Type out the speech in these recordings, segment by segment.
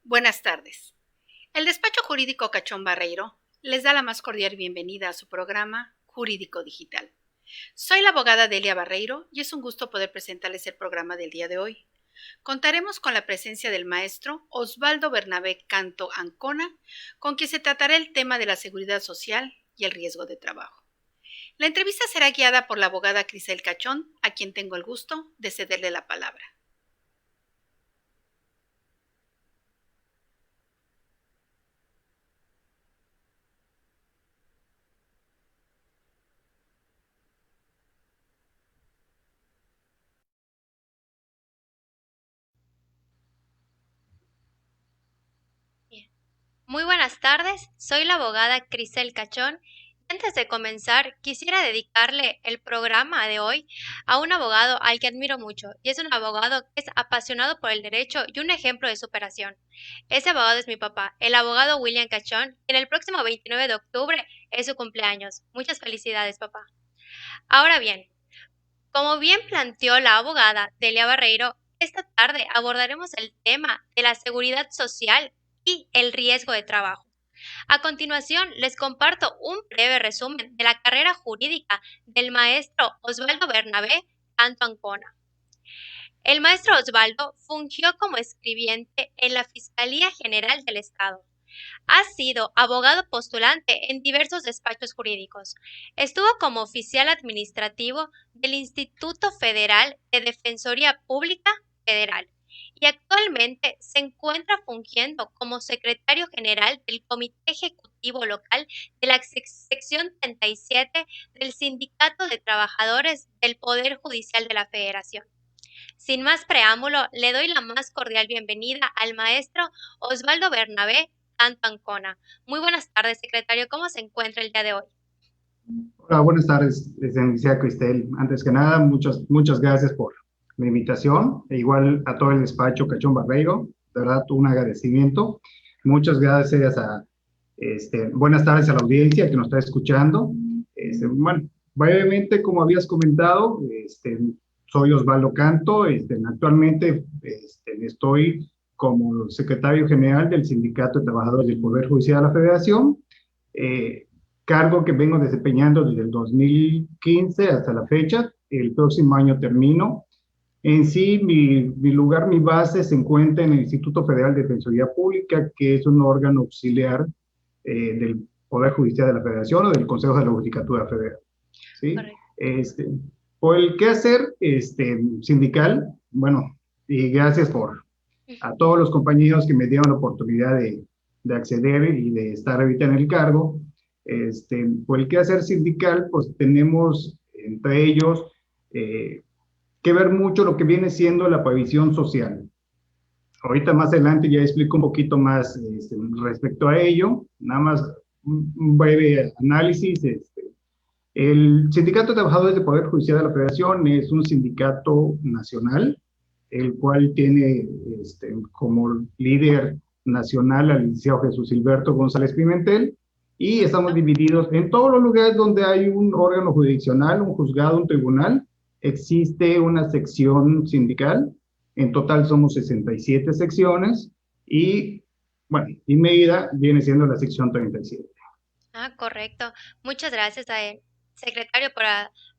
Buenas tardes. El despacho jurídico Cachón Barreiro les da la más cordial bienvenida a su programa Jurídico Digital. Soy la abogada Delia Barreiro y es un gusto poder presentarles el programa del día de hoy. Contaremos con la presencia del maestro Osvaldo Bernabé Canto Ancona, con quien se tratará el tema de la seguridad social y el riesgo de trabajo. La entrevista será guiada por la abogada Crisel Cachón, a quien tengo el gusto de cederle la palabra. Bien. Muy buenas tardes, soy la abogada Crisel Cachón. Antes de comenzar, quisiera dedicarle el programa de hoy a un abogado al que admiro mucho, y es un abogado que es apasionado por el derecho y un ejemplo de superación. Ese abogado es mi papá, el abogado William Cachón, quien el próximo 29 de octubre es su cumpleaños. Muchas felicidades, papá. Ahora bien, como bien planteó la abogada Delia Barreiro, esta tarde abordaremos el tema de la seguridad social y el riesgo de trabajo. A continuación, les comparto un breve resumen de la carrera jurídica del maestro Osvaldo Bernabé Canto Ancona. El maestro Osvaldo fungió como escribiente en la Fiscalía General del Estado. Ha sido abogado postulante en diversos despachos jurídicos. Estuvo como oficial administrativo del Instituto Federal de Defensoría Pública Federal y actualmente se encuentra fungiendo como secretario general del Comité Ejecutivo Local de la sección 37 del Sindicato de Trabajadores del Poder Judicial de la Federación. Sin más preámbulo, le doy la más cordial bienvenida al maestro Osvaldo Bernabé Canto Ancona. Muy buenas tardes, secretario. ¿Cómo se encuentra el día de hoy? Hola, buenas tardes, licenciada Cristel. Antes que nada, muchas gracias por la invitación. E igual a todo el despacho Cachón Barreiro, de verdad, un agradecimiento. Muchas gracias buenas tardes a la audiencia que nos está escuchando. Bueno, brevemente, como habías comentado, soy Osvaldo Canto. Actualmente estoy como secretario general del Sindicato de Trabajadores del Poder Judicial de la Federación. Cargo que vengo desempeñando desde el 2015 hasta la fecha. El próximo año termino. En sí, mi lugar, mi base se encuentra en el Instituto Federal de Defensoría Pública, que es un órgano auxiliar del Poder Judicial de la Federación o del Consejo de la Judicatura Federal. ¿Sí? Por el quehacer sindical, bueno, y gracias a todos los compañeros que me dieron la oportunidad de acceder y de estar ahorita en el cargo. Por el quehacer sindical, pues tenemos entre ellos que ver mucho lo que viene siendo la previsión social. Ahorita más adelante ya explico un poquito más respecto a ello, nada más un breve análisis. El Sindicato de Trabajadores del Poder Judicial de la Federación es un sindicato nacional, el cual tiene como líder nacional al licenciado Jesús Hilberto González Pimentel, y estamos divididos en todos los lugares donde hay un órgano jurisdiccional, un juzgado, un tribunal, existe una sección sindical. En total somos 67 secciones y, bueno, y Mérida viene siendo la sección 37. Correcto. Muchas gracias, secretario, por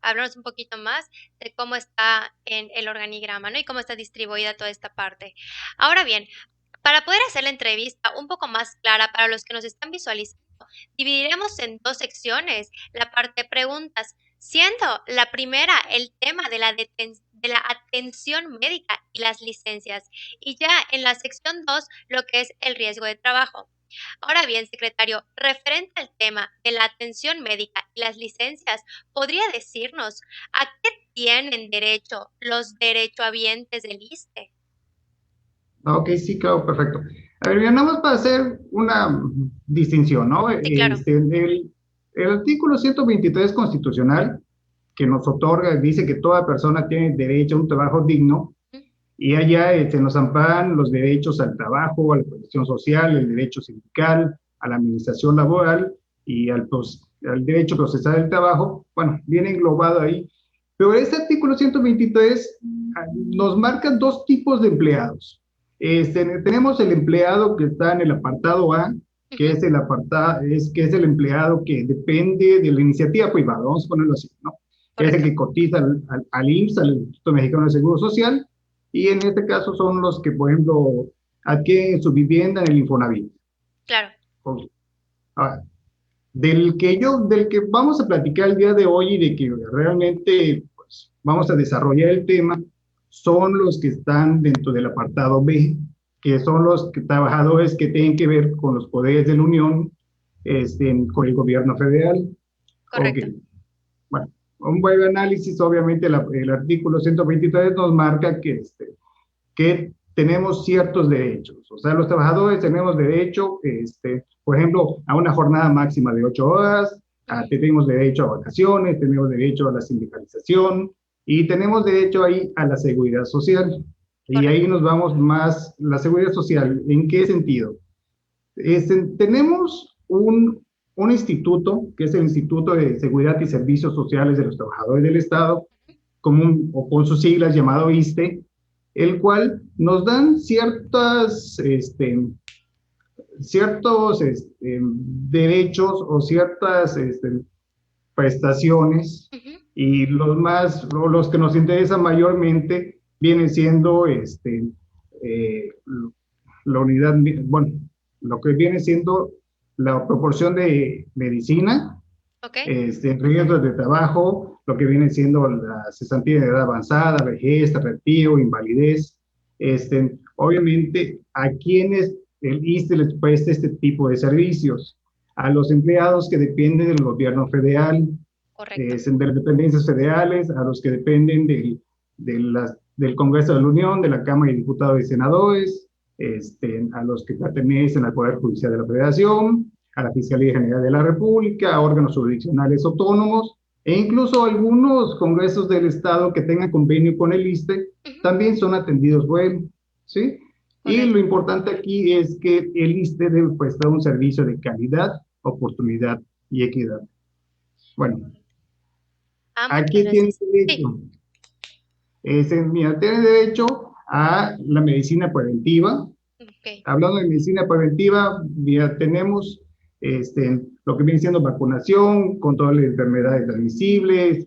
hablarnos un poquito más de cómo está en el organigrama, ¿no? Y cómo está distribuida toda esta parte. Ahora bien, para poder hacer la entrevista un poco más clara para los que nos están visualizando, dividiremos en dos secciones la parte de preguntas, siendo la primera el tema de de la atención médica y las licencias, y ya en la sección 2 lo que es el riesgo de trabajo. Ahora bien, secretario, referente al tema de la atención médica y las licencias, ¿podría decirnos a qué tienen derecho los derechohabientes del ISSSTE? Ok, sí, claro, perfecto. A ver, bien, nada más para hacer una distinción, ¿no? Sí, claro. El artículo 123 constitucional que nos otorga, dice que toda persona tiene derecho a un trabajo digno, y allá nos amparan los derechos al trabajo, a la protección social, el derecho sindical, a la administración laboral y al derecho procesal del trabajo. Bueno, viene englobado ahí. Pero este artículo 123 nos marca dos tipos de empleados. Tenemos el empleado que está en el apartado A, que Ujú, que es el empleado que depende de la iniciativa privada, vamos a ponerlo así, ¿no? Que es el correcto, que cotiza al IMSS, al Instituto Mexicano de Seguro Social, y en este caso son los que, por ejemplo, adquieren su vivienda en el Infonavit. claro. Ok. Ahora, del que vamos a platicar el día de hoy y de que realmente pues, vamos a desarrollar el tema, son los que están dentro del apartado B, que son los trabajadores que tienen que ver con los poderes de la Unión, con el gobierno federal. Ok, Correcto. bueno, un buen análisis, obviamente el artículo 123 nos marca que tenemos ciertos derechos. O sea, los trabajadores tenemos derecho, por ejemplo, a una jornada máxima de 8 horas, Ujú, tenemos derecho a vacaciones, tenemos derecho a la sindicalización y tenemos derecho ahí a la seguridad social. Y ahí correcto. nos vamos más, la seguridad social, ¿en qué sentido? Tenemos un instituto, que es el Instituto de Seguridad y Servicios Sociales de los Trabajadores del Estado, o con sus siglas llamado ISSSTE, el cual nos dan ciertos derechos o ciertas prestaciones, Ujú, y los que nos interesan mayormente vienen siendo eh, la unidad, bueno, lo que viene siendo la proporción de medicina, ok, riesgos de trabajo, lo que viene siendo la cesantía de edad avanzada, vejez, retiro, invalidez. Obviamente, ¿a quienes el ISSSTE les presta este tipo de servicios? A los empleados que dependen del gobierno federal, correcto. de las dependencias federales, a los que dependen del Congreso de la Unión, de la Cámara de Diputados y Senadores, a los que pertenecen al Poder Judicial de la Federación, a la Fiscalía General de la República, a órganos jurisdiccionales autónomos, e incluso algunos congresos del Estado que tengan convenio con el ISSSTE Ujú, también son atendidos por él, ¿sí? Y lo correcto. importante aquí es que el ISSSTE debe prestar un servicio de calidad, oportunidad y equidad. Bueno, Ah, ¿a muchas qué tiene gracias. Sí, derecho? Mira, tiene derecho a la medicina preventiva. ok, Hablando de medicina preventiva, ya tenemos lo que viene siendo vacunación, control de enfermedades transmisibles,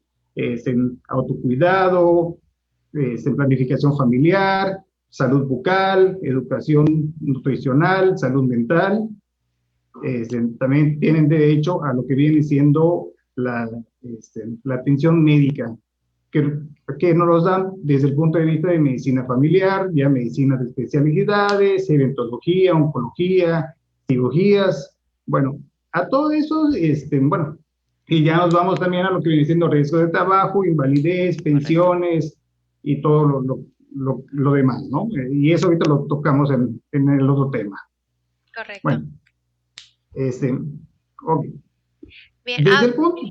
autocuidado, planificación familiar, salud bucal, educación nutricional, salud mental. También tienen derecho a lo que viene siendo la atención médica, que, que nos los dan desde el punto de vista de medicina familiar, ya medicina de especialidades, hematología, oncología, cirugías, bueno, a todo eso, bueno, y ya nos vamos también a lo que viene siendo riesgo de trabajo, invalidez, correcto, pensiones y todo lo demás, ¿no? Y eso ahorita lo tocamos en el otro tema. correcto. Bueno, ok. Bien, Desde el punto,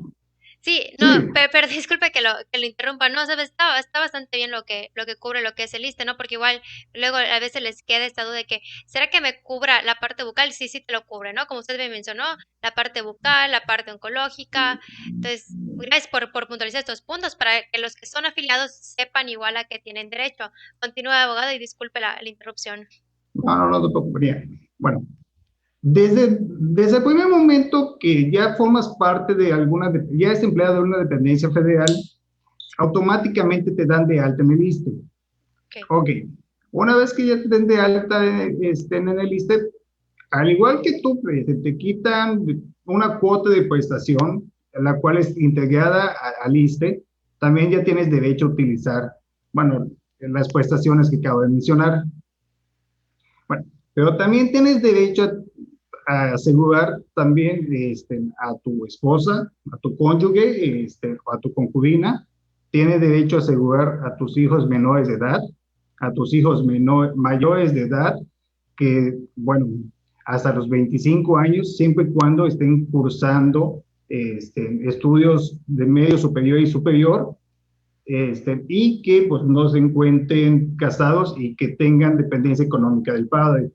sí, no, sí, pero disculpe que lo interrumpa. No, sabes, está bastante bien lo que cubre lo que es el ISSSTE, ¿no? Porque igual luego a veces les queda esta duda de que, ¿será que me cubra la parte bucal? Sí, sí te lo cubre, ¿no? Como usted me mencionó, la parte bucal, la parte oncológica. Entonces, gracias por puntualizar estos puntos para que los que son afiliados sepan igual a que tienen derecho. Continúa, abogado, y disculpe la interrupción. no te preocupes. Bueno, desde el primer momento que ya formas parte de ya es empleado de una dependencia federal, automáticamente te dan de alta en el ISSSTE. Ok. Ok, una vez que ya te den de alta en el ISSSTE, al igual que tú, pues, te quitan una cuota de prestación, la cual es integrada al ISSSTE, también ya tienes derecho a utilizar, bueno, las prestaciones que acabo de mencionar. Bueno, pero también tienes derecho a asegurar también a tu esposa, a tu cónyuge, o a tu concubina. Tienes derecho a asegurar a tus hijos menores de edad, a tus hijos mayores de edad, que, bueno, hasta los 25 años, siempre y cuando estén cursando estudios de medio superior y superior, y que pues no se encuentren casados y que tengan dependencia económica del padre.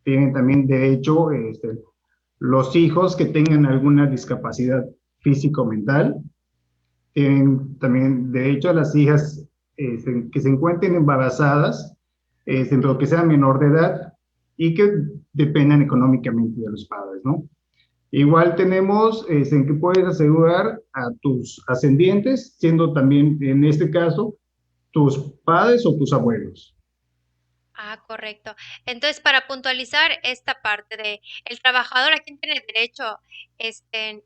Tienen también derecho los hijos que tengan alguna discapacidad físico-mental, tienen también derecho a las hijas que se encuentren embarazadas, pero que sea menor de edad y que dependan económicamente de los padres, ¿no? Igual tenemos en que puedes asegurar a tus ascendientes, siendo también en este caso tus padres o tus abuelos. Ah, correcto. Entonces, para puntualizar esta parte de el trabajador a quien tiene derecho a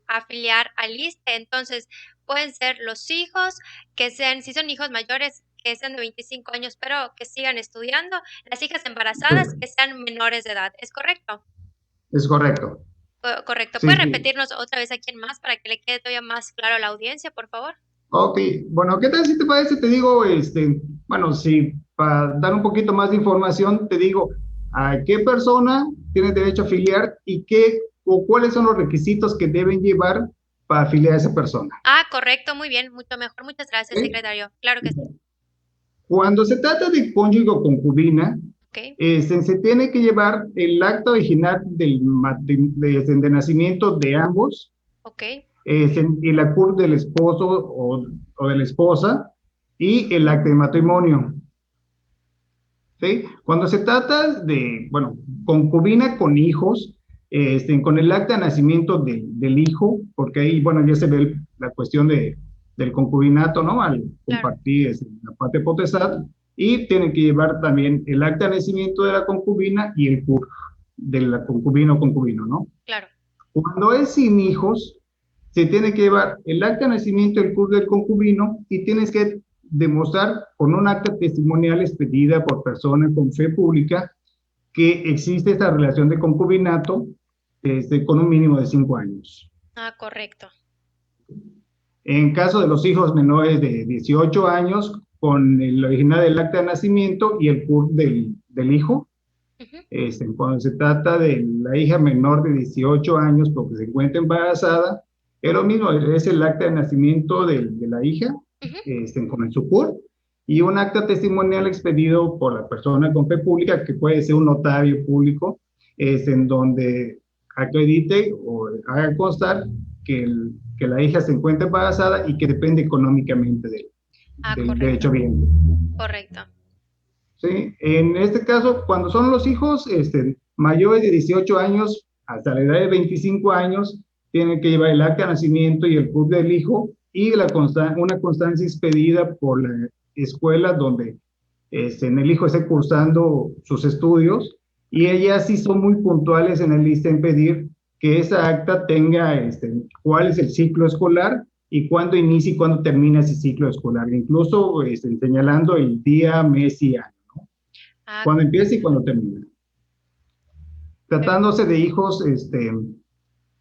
afiliar al ISSSTE, entonces pueden ser los hijos que sean, si son hijos mayores, que sean de 25 años, pero que sigan estudiando, las hijas embarazadas que sean menores de edad, ¿es correcto? Es correcto. Correcto. Sí, ¿Puede sí. repetirnos otra vez a quién más para que le quede todavía más claro a la audiencia, por favor? Ok, bueno, ¿qué tal si te parece? Te digo, bueno, sí, para dar un poquito más de información, te digo a qué persona tiene derecho a afiliar y qué o cuáles son los requisitos que deben llevar para afiliar a esa persona. Ah, correcto, muy bien, mucho mejor. Muchas gracias, ¿Sí? secretario. Claro que sí. Cuando se trata de cónyuge o concubina, Ok, se tiene que llevar el acta original de nacimiento de ambos, ok, y la CURP del esposo o de la esposa y el acta de matrimonio. ¿Sí? Cuando se trata de, bueno, concubina con hijos, con el acta de nacimiento del hijo, porque ahí, bueno, ya se ve la cuestión del concubinato, ¿no? Al claro, compartir la parte potestad, y tienen que llevar también el acta de nacimiento de la concubina y el CUR de la concubina o concubino, ¿no? claro. Cuando es sin hijos, se tiene que llevar el acta de nacimiento del CUR del concubino y tienes que demostrar con un acta testimonial expedida por persona con fe pública que existe esta relación de concubinato con un mínimo de 5 años. Ah, correcto. En caso de los hijos menores de 18 años, con el original del acta de nacimiento y el CUR del hijo. Ujú, Cuando se trata de la hija menor de 18 años porque se encuentra embarazada, es lo mismo, es el acta de nacimiento de la hija, ujú. con el SUCUR, y un acta testimonial expedido por la persona con fe pública, que puede ser un notario público, en donde acredite o haga constar que la hija se encuentra embarazada y que depende económicamente Ah, del derecho correcto, bien. correcto. ¿Sí? En este caso, cuando son los hijos mayores de 18 años hasta la edad de 25 años, tienen que llevar el acta de nacimiento y el CURP del hijo y una constancia expedida por la escuela donde en el hijo esté cursando sus estudios, y ellas sí son muy puntuales en el lista en pedir que esa acta tenga cuál es el ciclo escolar y cuándo inicia y cuándo termina ese ciclo escolar, incluso señalando el día, mes y año, Ah, cuando empieza y cuando termina. Tratándose de hijos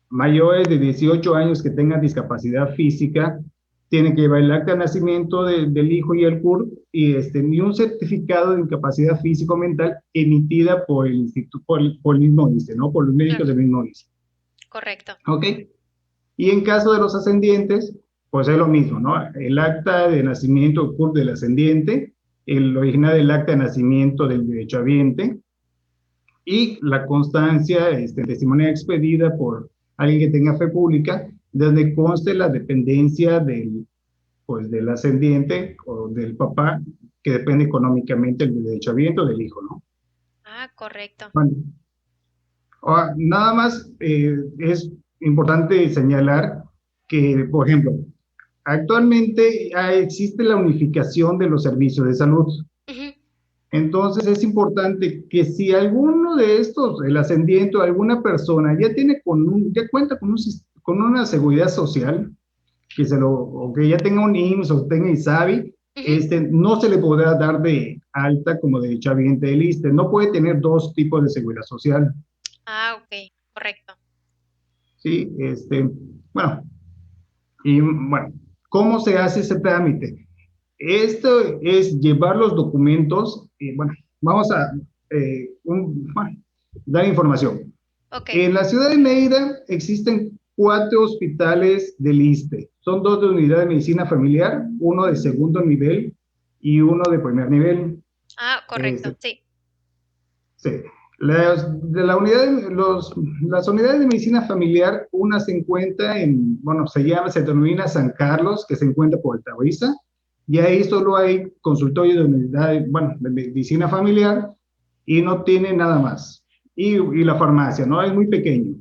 mayores de 18 años que tengan discapacidad física, tienen que llevar el acta de nacimiento del hijo y el CURP y un certificado de incapacidad físico-mental emitida por el instituto, por el mismo ISSSTE, ¿no? Por los médicos claro, del mismo ISSSTE. correcto. ¿Ok? Y en caso de los ascendientes, pues es lo mismo, ¿no? El acta de nacimiento CURP del ascendiente, el original del acta de nacimiento del derechohabiente, y la constancia testimonial expedida por alguien que tenga fe pública, donde conste la dependencia del ascendiente o del papá, que depende económicamente del derechohabiente del hijo, ¿no? Ah, correcto. Bueno, ahora, nada más es importante señalar que, por ejemplo, actualmente existe la unificación de los servicios de salud. Ujú, Entonces es importante que si alguno de estos, el ascendiente o alguna persona ya cuenta con una seguridad social, o que ya tenga un IMSS o tenga ISABI, ujú. no se le podrá dar de alta como derechohabiente del ISSSTE. No puede tener dos tipos de seguridad social. Ah, ok, correcto. ¿Sí? Bueno, y bueno, ¿cómo se hace ese trámite? Esto es llevar los documentos, y bueno, vamos a bueno, dar información. Ok, En la ciudad de Mérida existen 4 hospitales del ISSSTE. Son 2 de unidad de medicina familiar, uno de segundo nivel y uno de primer nivel. ah, correcto, Este, sí. sí. Las unidades de medicina familiar, una se encuentra se denomina San Carlos, que se encuentra por Altavista, Y ahí solo hay consultorio de unidad, bueno, de medicina familiar y no tiene nada más. Y la farmacia, ¿no? Es muy pequeño.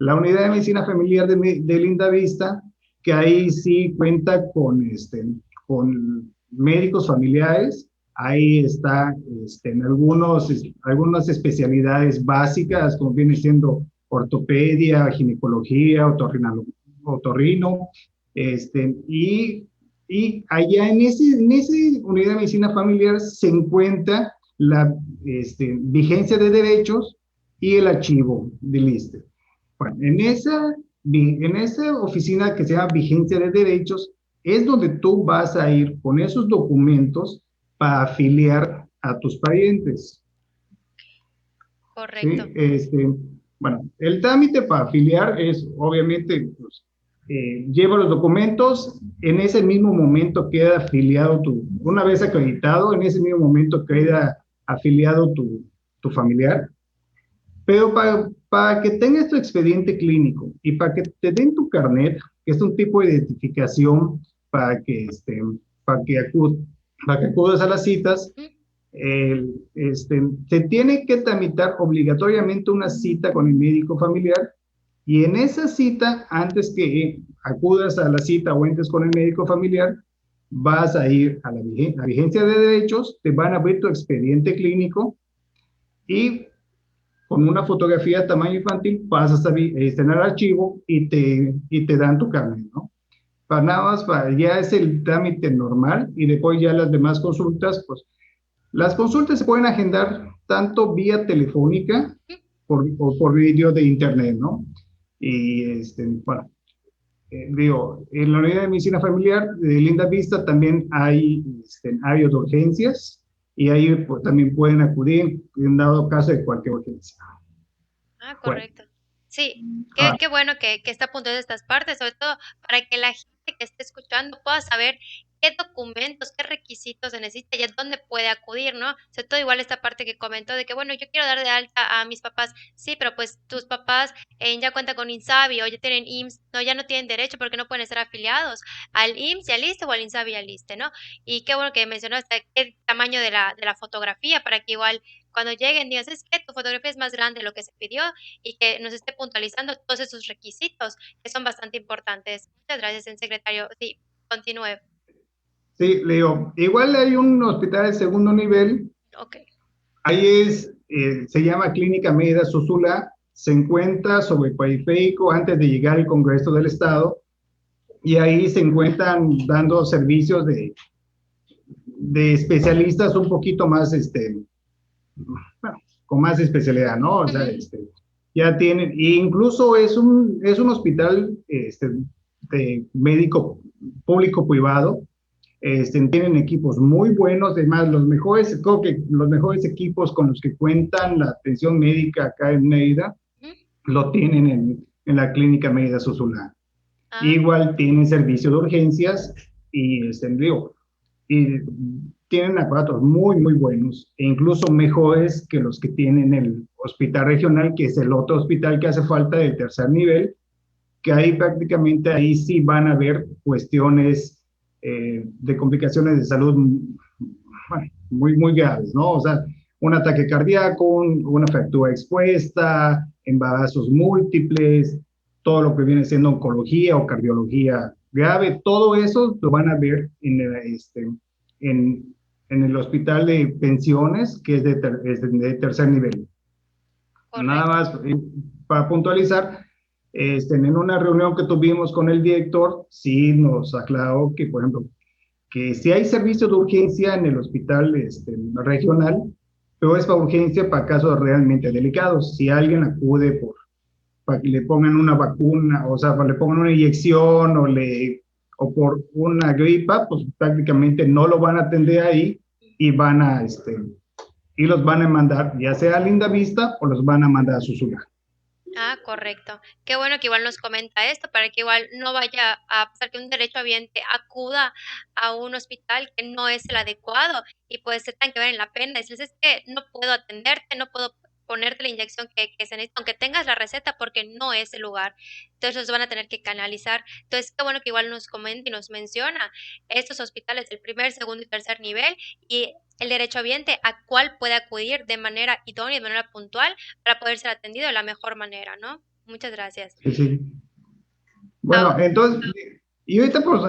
La unidad de medicina familiar de Lindavista, que ahí sí cuenta con médicos familiares, ahí está en algunas especialidades básicas, como viene siendo ortopedia, ginecología, otorrino, y allá en ese unidad de medicina familiar se encuentra la vigencia de derechos y el archivo del ISSSTE. Bueno, en esa oficina que se llama vigencia de derechos, es donde tú vas a ir con esos documentos para afiliar a tus parientes. Correcto. ¿Sí? Bueno, el trámite para afiliar es, obviamente, pues, lleva los documentos, en ese mismo momento queda afiliado una vez acreditado, en ese mismo momento queda afiliado tu familiar. Pero para que tengas tu expediente clínico y para que te den tu carnet, que es un tipo de identificación para que, para que, para que acudas a las citas, se tiene que tramitar obligatoriamente una cita con el médico familiar y en esa cita, antes que acudas a la cita o entres con el médico familiar, vas a ir a la vigencia de derechos, te van a abrir tu expediente clínico y con una fotografía de tamaño infantil pasas a en el archivo y te dan tu carnet, ¿no? Para nada más, ya es el trámite normal y después ya las demás consultas, pues las consultas se pueden agendar tanto vía telefónica o por vídeo de internet, ¿no? Y bueno, digo, en la unidad de medicina familiar de Linda Vista también hay áreas de urgencias y ahí pues, también pueden acudir en dado caso de cualquier urgencia. Ah, Bueno, correcto. Sí, ah, qué bueno que está apuntando estas partes, sobre todo para que la gente que esté escuchando pueda saber qué documentos, qué requisitos se necesita y a dónde puede acudir, ¿no? Sobre todo igual esta parte que comentó de que, bueno, yo quiero dar de alta a mis papás. Sí, pero pues tus papás ya cuentan con INSABI o ya tienen IMSS, no, ya no tienen derecho porque no pueden estar afiliados al IMSS y al ISSSTE o al INSABI y al ISSSTE, ¿no? Y qué bueno que mencionaste qué tamaño de la fotografía para que igual cuando lleguen digan, es que tu fotografía es más grande de lo que se pidió y que nos esté puntualizando todos esos requisitos que son bastante importantes. Muchas gracias, secretario. Sí, continúe. sí, le digo, igual hay un hospital de segundo nivel, Ok. ahí se llama Clínica Médica Susula, se encuentra sobre Periférico antes de llegar al Congreso del Estado, y ahí se encuentran dando servicios de especialistas un poquito más, bueno, con más especialidad, ¿no? O sea, ya tienen, e incluso es un hospital de médico público-privado, tienen equipos muy buenos, además creo que los mejores equipos con los que cuentan la atención médica acá en Mérida, lo tienen en la clínica Mérida Susulá. Ah, Igual tienen servicio de urgencias y, y tienen aparatos muy, muy buenos, e incluso mejores que los que tienen el hospital regional, que es el otro hospital que hace falta del tercer nivel, que ahí prácticamente ahí sí van a haber cuestiones de complicaciones de salud bueno, muy, muy graves, ¿no? O sea, un ataque cardíaco, una fractura expuesta, embarazos múltiples, todo lo que viene siendo oncología o cardiología grave, todo eso lo van a ver en, en el hospital de pensiones, que es de tercer nivel. Nada correcto. más para puntualizar, en una reunión que tuvimos con el director, sí nos aclaró que, por ejemplo, que si hay servicio de urgencia en el hospital regional, pero es para urgencia para casos realmente delicados. Si alguien acude para que le pongan una vacuna, o sea, para que le pongan una inyección o por una gripa, pues prácticamente no lo van a atender ahí y y los van a mandar ya sea a Linda Vista o los van a mandar a Susula. Ah, correcto. Qué bueno que igual nos comenta esto para que igual no vaya a pasar que un derechohabiente acuda a un hospital que no es el adecuado y puede ser tan que valen la pena. Decirles, es que no puedo atenderte, no puedo ponerte la inyección que se necesita, aunque tengas la receta, porque no es el lugar. Entonces los van a tener que canalizar. Entonces, qué bueno que igual nos comenta y nos menciona estos hospitales del primer, segundo y tercer nivel y el derechohabiente a cuál puede acudir de manera idónea y de manera puntual para poder ser atendido de la mejor manera, ¿no? Muchas gracias. Sí, sí. Bueno, Ahora, entonces, y ahorita pues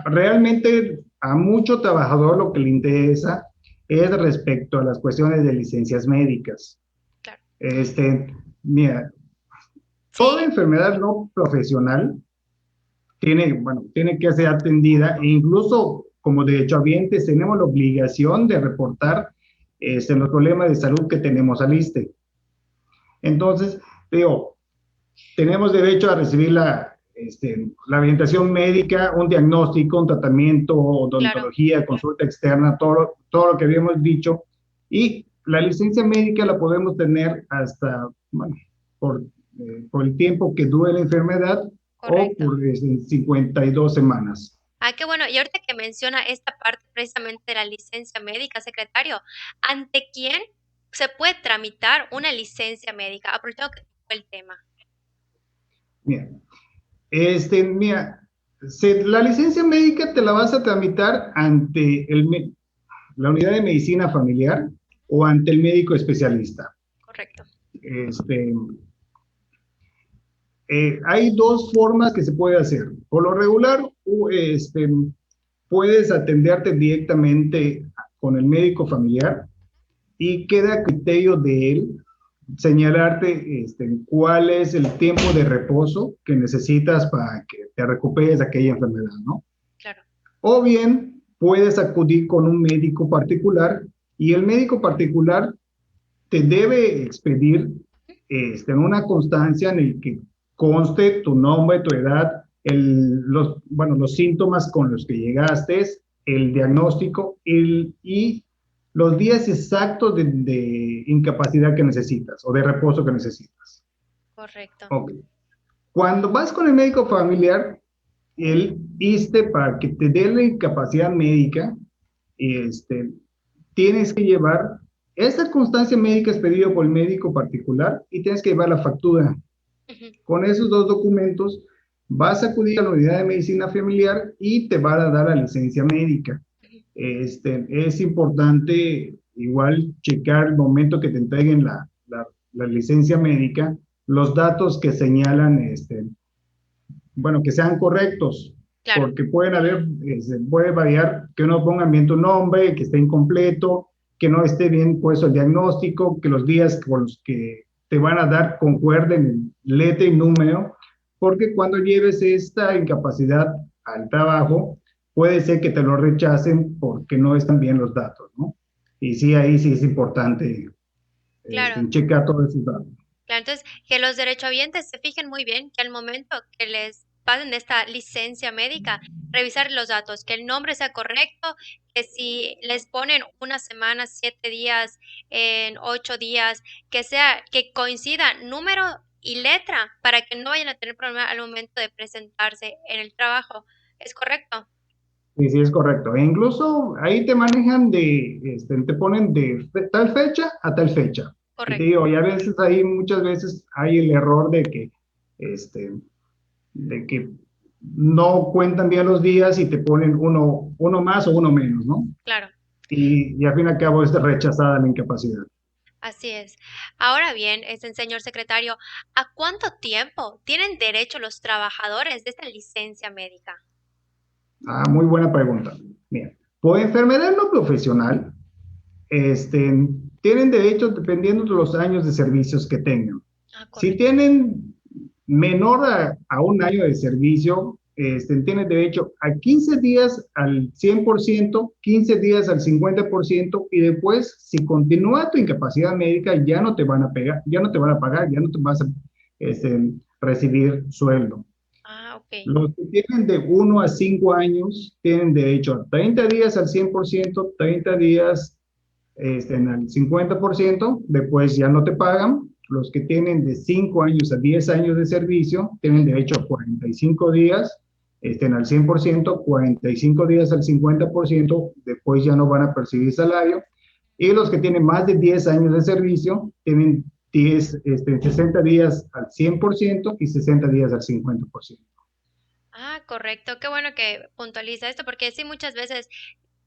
realmente a mucho trabajador lo que le interesa es respecto a las cuestiones de licencias médicas. claro. Mira, toda Sí, enfermedad no profesional tiene que ser atendida e incluso como derechohabientes tenemos la obligación de reportar los problemas de salud que tenemos al ISSSTE. Entonces, digo, tenemos derecho a recibir la orientación médica, un diagnóstico, un tratamiento, claro. odontología, consulta externa, todo lo que habíamos dicho. Y la licencia médica la podemos tener hasta, bueno, por el tiempo que dure la enfermedad o Correcto. por 52 semanas. Ah, qué bueno. Y ahorita que menciona esta parte precisamente de la licencia médica, secretario, ¿ante quién se puede tramitar una licencia médica? Aprovechando que tocó el tema. Mira, mira, la licencia médica te la vas a tramitar ante la unidad de medicina familiar o ante el médico especialista. Correcto. Este, hay dos formas que se puede hacer. Por lo regular, puedes atenderte directamente con el médico familiar y queda a criterio de él señalarte cuál es el tiempo de reposo que necesitas para que te recuperes de aquella enfermedad, ¿no? Claro. O bien puedes acudir con un médico particular y el médico particular te debe expedir en una constancia en el que conste tu nombre, tu edad, los síntomas con los que llegaste, el diagnóstico y los días exactos de incapacidad que necesitas o de reposo que necesitas. Correcto. Okay. Cuando vas con el médico familiar, el ISSSTE, para que te dé la incapacidad médica, tienes que llevar esa constancia médica expedida por el médico particular y tienes que llevar la factura. Con esos dos documentos vas a acudir a la unidad de medicina familiar y te van a dar la licencia médica. Es importante igual checar el momento que te entreguen la licencia médica, los datos que señalan, que sean correctos, Claro. porque puede variar que no pongan bien tu nombre, que esté incompleto, que no esté bien puesto el diagnóstico, que los días con los que te van a dar concuerden en letra y número, porque cuando lleves esta incapacidad al trabajo, puede ser que te lo rechacen porque no están bien los datos, ¿no? Y sí, ahí sí es importante Claro. checar todos esos datos. Claro, entonces, que los derechohabientes se fijen muy bien que al momento que les pasen esta licencia médica, revisar los datos, que el nombre sea correcto, que si les ponen una semana, 7 días, en 8 días, que coincida número y letra para que no vayan a tener problema al momento de presentarse en el trabajo. ¿Es correcto? Sí, sí, es correcto. E incluso ahí te manejan te ponen de tal fecha a tal fecha. Y te Correcto. digo, y a veces ahí, muchas veces hay el error de que no cuentan bien los días y te ponen uno más o uno menos, ¿no? Claro. Y al fin y al cabo es rechazada la incapacidad. Así es. Ahora bien, señor secretario, ¿a cuánto tiempo tienen derecho los trabajadores de esta licencia médica? Ah, muy buena pregunta. Mira, por enfermedad no profesional, tienen derecho dependiendo de los años de servicios que tengan. Ah, Si correcto. tienen menor a un año de servicio, tienen derecho a 15 días al 100%, 15 días al 50% y después, si continúa tu incapacidad médica, ya no te van a pagar, ya no te vas a recibir sueldo. Ah, ok. Los que tienen de 1 a 5 años tienen derecho a 30 días al 100%, 30 días al 50%, después ya no te pagan. Los que tienen de 5 años a 10 años de servicio tienen derecho a 45 días al 100%, 45 días al 50%, después ya no van a percibir salario. Y los que tienen más de 10 años de servicio tienen 60 días al 100% y 60 días al 50%. Ah, correcto. Qué bueno que puntualiza esto, porque sí muchas veces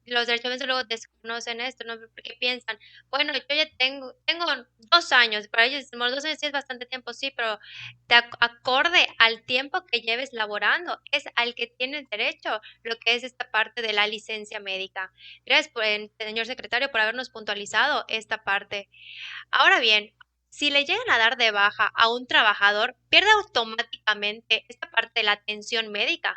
los derechohabientes luego desconocen esto, ¿no? Porque piensan, bueno, yo ya tengo 2 años, para ellos, bueno, 2 años sí es bastante tiempo, sí, pero acorde al tiempo que lleves laborando, es al que tienes derecho, lo que es esta parte de la licencia médica. Gracias, señor secretario, por habernos puntualizado esta parte. Ahora bien, si le llegan a dar de baja a un trabajador, pierde automáticamente esta parte de la atención médica.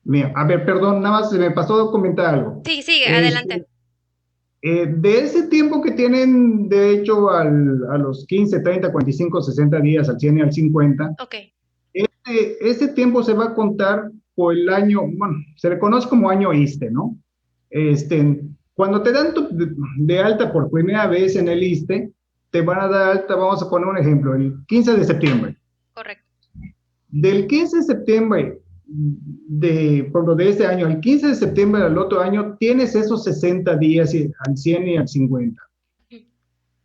Mira, a ver, perdón, nada más se me pasó a comentar algo. Sí, sigue, Este, adelante. de ese tiempo que tienen derecho a los 15, 30, 45, 60 días, al 100 y al 50, Ok, ese tiempo se va a contar por el año, bueno, se le conoce como año ISSSTE, ¿no? Cuando te dan de alta por primera vez en el ISSSTE, te van a dar alta, vamos a poner un ejemplo, el 15 de septiembre. correcto. Del 15 de septiembre por ejemplo, de este año, el 15 de septiembre del otro año, tienes esos 60 días al 100 y al 50. Ujú.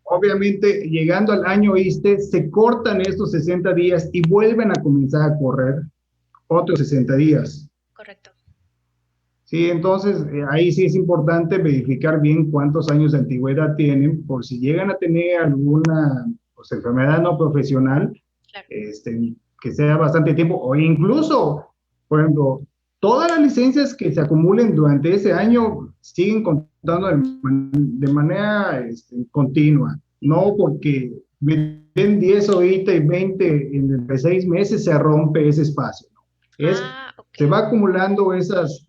Obviamente, llegando al año ISSSTE, se cortan estos 60 días y vuelven a comenzar a correr otros 60 días. Correcto. Sí, entonces ahí sí es importante verificar bien cuántos años de antigüedad tienen, por si llegan a tener alguna pues, enfermedad no profesional, Claro. Que sea bastante tiempo, o incluso, por ejemplo, todas las licencias que se acumulen durante ese año siguen contando de manera continua, no porque me den 10 ahorita y 20 en 6 meses se rompe ese espacio. ¿No? Ah, ok. Se va acumulando esos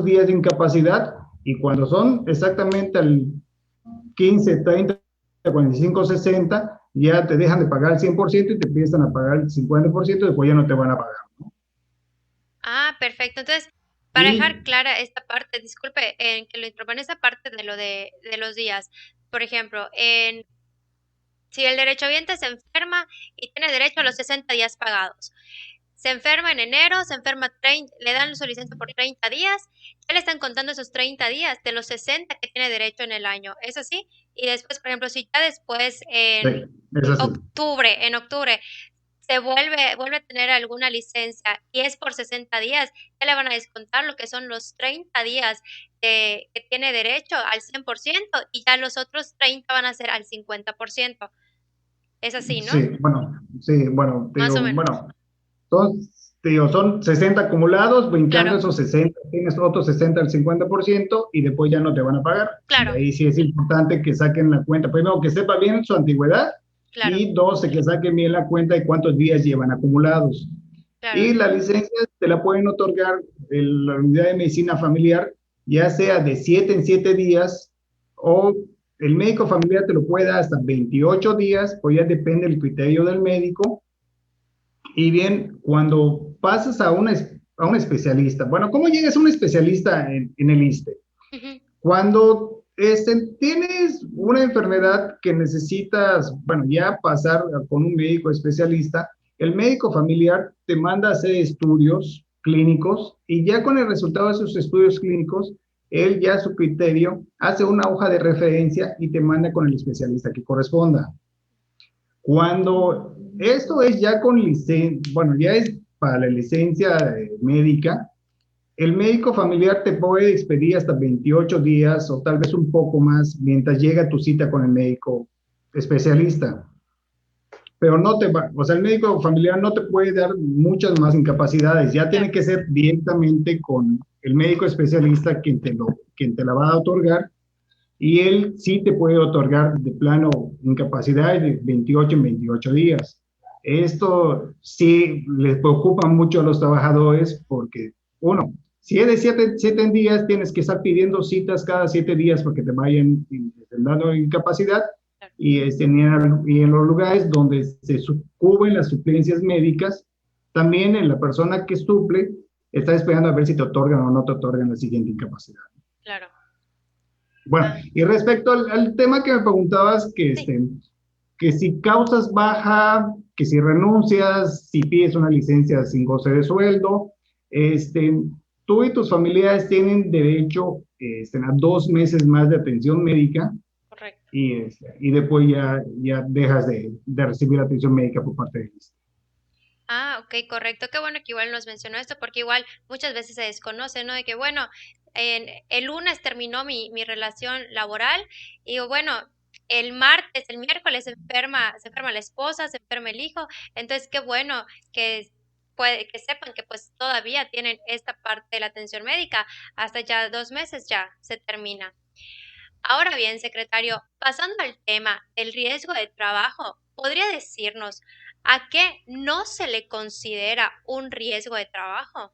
días de incapacidad y cuando son exactamente al 15, 30, 45, 60, ya te dejan de pagar el 100% y te empiezan a pagar el 50% y después ya no te van a pagar. ¿No? Ah, perfecto. Entonces, para dejar Y clara esta parte, disculpe, en que lo interrumpan esa parte de lo de los días. Por ejemplo, si el derechohabiente se enferma y tiene derecho a los 60 días pagados. Se enferma en enero, se enferma 30, le dan su licencia por 30 días, ya le están contando esos 30 días de los 60 que tiene derecho en el año. ¿Es así? Y después, por ejemplo, si ya después sí, es así. en octubre, vuelve a tener alguna licencia y es por 60 días, ya le van a descontar lo que son los 30 días que tiene derecho al 100% y ya los otros 30 van a ser al 50%. Es así, ¿no? Sí, bueno, te Más digo, o menos. bueno, son, te digo, son 60 acumulados, brincando Claro, esos 60, tienes otros 60 al 50% y después ya no te van a pagar. Y claro, ahí sí es importante que saquen la cuenta. Primero, que sepa bien su antigüedad claro, y dos, que saquen bien la cuenta de cuántos días llevan acumulados. claro. Y la licencia te la pueden otorgar en la unidad de medicina familiar, ya sea de 7 en 7 días o el médico familiar te lo puede dar hasta 28 días, pues ya depende del criterio del médico. Y bien, cuando pasas a un especialista, bueno, ¿cómo llegas a un especialista en el ISSSTE? Ujú. Cuando tienes una enfermedad que necesitas, bueno, ya pasar con un médico especialista, el médico familiar te manda a hacer estudios clínicos y ya con el resultado de esos estudios clínicos, él ya a su criterio hace una hoja de referencia y te manda con el especialista que corresponda. Cuando esto es ya con licencia, bueno, ya es para la licencia médica, el médico familiar te puede expedir hasta 28 días o tal vez un poco más mientras llega tu cita con el médico especialista. Pero no te va, o sea, el médico familiar no te puede dar muchas más incapacidades, ya tiene Claro, que ser directamente con el médico especialista quien te la va a otorgar y él sí te puede otorgar de plano incapacidad de 28 en 28 días. Esto sí les preocupa mucho a los trabajadores porque, uno, si es de 7 días, tienes que estar pidiendo citas cada 7 días porque te vayan dando incapacidad claro. y en los lugares donde se cubren las suplencias médicas, también en la persona que suple está esperando a ver si te otorgan o no te otorgan la siguiente incapacidad. Claro. Bueno, Ah, y respecto al tema que me preguntabas, sí. que si causas baja, que si renuncias, si pides una licencia sin goce de sueldo, este, tú y tus familiares tienen derecho a 2 meses más de atención médica Correcto. y después ya dejas de recibir atención médica por parte de ISSSTE. Ok, correcto. Qué bueno que igual nos mencionó esto, porque igual muchas veces se desconoce, ¿no? De que, bueno, el lunes terminó mi relación laboral y bueno, el martes, el miércoles se enferma la esposa, se enferma el hijo. Entonces, qué bueno que sepan que pues todavía tienen esta parte de la atención médica. Hasta ya 2 meses ya se termina. Ahora bien, secretario, pasando al tema del riesgo de trabajo, ¿podría decirnos a qué no se le considera un riesgo de trabajo?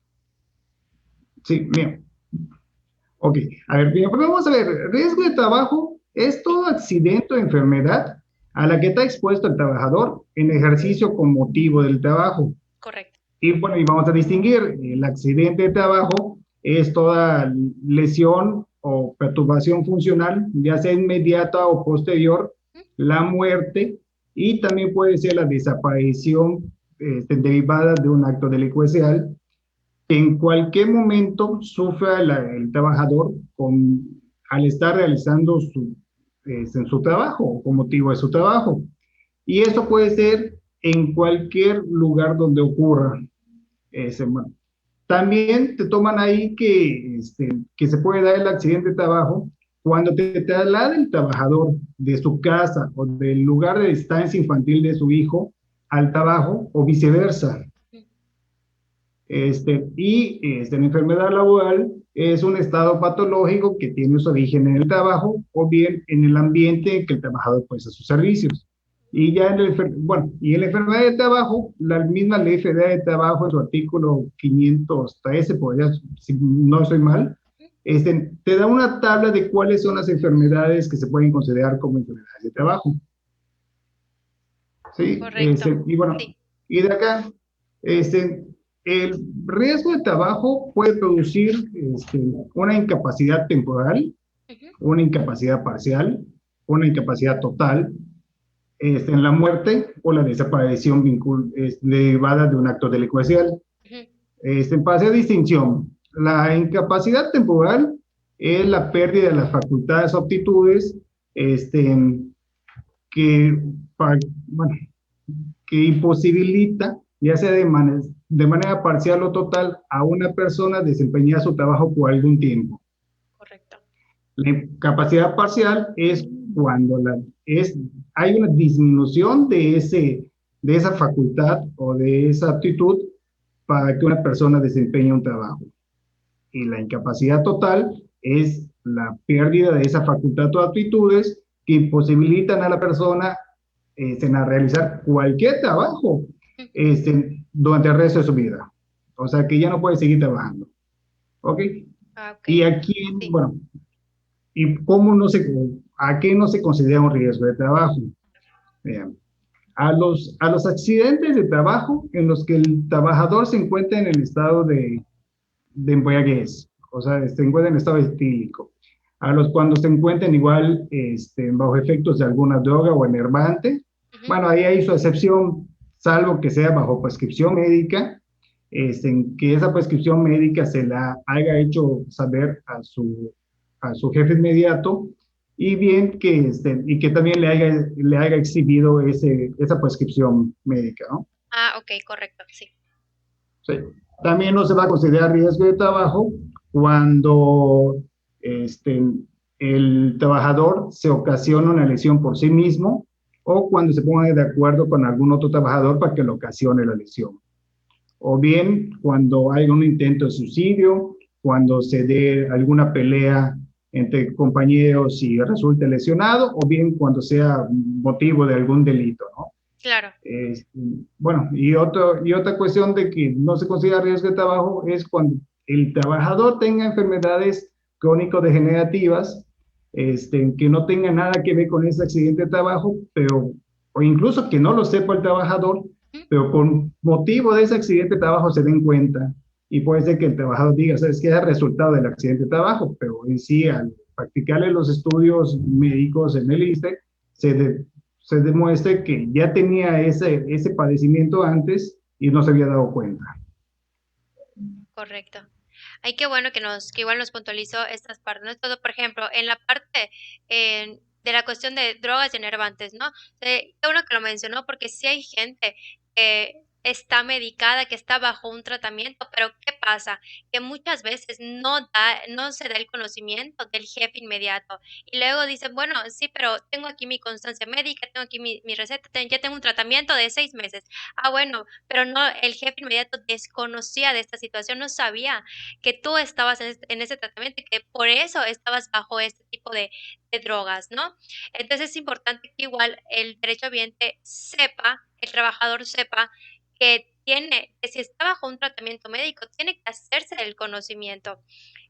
Sí, mira, ok. A ver, mira, pues vamos a ver, riesgo de trabajo es todo accidente o enfermedad a la que está expuesto el trabajador en ejercicio con motivo del trabajo. Correcto. Y bueno, y vamos a distinguir, el accidente de trabajo es toda lesión o perturbación funcional, ya sea inmediata o posterior, la muerte, y también puede ser la desaparición derivada de un acto delincuencial. En cualquier momento sufra el trabajador al estar realizando en su trabajo, con motivo de su trabajo. Y eso puede ser en cualquier lugar donde ocurra. Bueno. También te toman ahí que se puede dar el accidente de trabajo cuando te traslada el trabajador de su casa o del lugar de estancia infantil de su hijo al trabajo o viceversa. La enfermedad laboral es un estado patológico que tiene su origen en el trabajo o bien en el ambiente en que el trabajador presta sus servicios. Y ya y en la enfermedad de trabajo, la misma Ley Federal de Trabajo, en su artículo 513, por allá, si no soy mal, te da una tabla de cuáles son las enfermedades que se pueden considerar como enfermedades de trabajo. ¿Sí? Correcto. Y bueno, Sí. y de acá, el riesgo de trabajo puede producir una incapacidad temporal, una incapacidad parcial, una incapacidad total, en la muerte o la desaparición derivada de un acto delincuencial. Para hacer distinción, la incapacidad temporal es la pérdida de las facultades o aptitudes que, bueno, que imposibilita, ya sea de manera parcial o total, a una persona desempeñar su trabajo por algún tiempo. Correcto. La incapacidad parcial es cuando hay una disminución de esa facultad o de esa aptitud para que una persona desempeñe un trabajo. Y la incapacidad total es la pérdida de esa facultad o aptitudes que imposibilitan a la persona a realizar cualquier trabajo durante el resto de su vida. O sea, que ya no puede seguir trabajando. ¿Ok? Y aquí, sí. Bueno, ¿y a qué no se considera un riesgo de trabajo? Vean, a los accidentes de trabajo en los que el trabajador se encuentra en el estado de embriaguez, o sea, se encuentra en estado etílico. Cuando se encuentran igual bajo efectos de alguna droga o enervante, bueno, ahí hay su excepción, salvo que sea bajo prescripción médica, que esa prescripción médica se la haya hecho saber a su jefe inmediato y bien y que también le haya exhibido esa prescripción médica, ¿no? Ok, correcto, sí. Sí. También no se va a considerar riesgo de trabajo cuando el trabajador se ocasiona una lesión por sí mismo o cuando se ponga de acuerdo con algún otro trabajador para que le ocasione la lesión. O bien cuando hay un intento de suicidio, cuando se dé alguna pelea entre compañeros y resulte lesionado, o bien cuando sea motivo de algún delito, ¿no? Claro. Bueno, y otra cuestión de que no se considera riesgo de trabajo es cuando el trabajador tenga enfermedades crónico-degenerativas, que no tenga nada que ver con ese accidente de trabajo, o incluso que no lo sepa el trabajador, pero por motivo de ese accidente de trabajo se den cuenta, y puede ser que el trabajador diga, ¿sabes qué? Es el resultado del accidente de trabajo, pero en sí, al practicarle los estudios médicos en el ISSSTE, se demuestre que ya tenía ese padecimiento antes y no se había dado cuenta. Correcto. Ay, qué bueno que igual nos puntualizó estas partes, ¿no? Todo, por ejemplo, en la parte de la cuestión de drogas y enervantes, ¿no? Qué bueno que lo mencionó, porque sí hay gente que está medicada, que está bajo un tratamiento, pero ¿qué pasa? Que muchas veces no se da el conocimiento del jefe inmediato. Y luego dicen, bueno, sí, pero tengo aquí mi constancia médica, tengo aquí mi receta, ya tengo un tratamiento de 6 meses. Ah, bueno, pero no, el jefe inmediato desconocía de esta situación, no sabía que tú estabas en ese tratamiento y que por eso estabas bajo este tipo de drogas, ¿no? Entonces es importante que igual el derechohabiente sepa, el trabajador sepa que si está bajo un tratamiento médico, tiene que hacerse el conocimiento.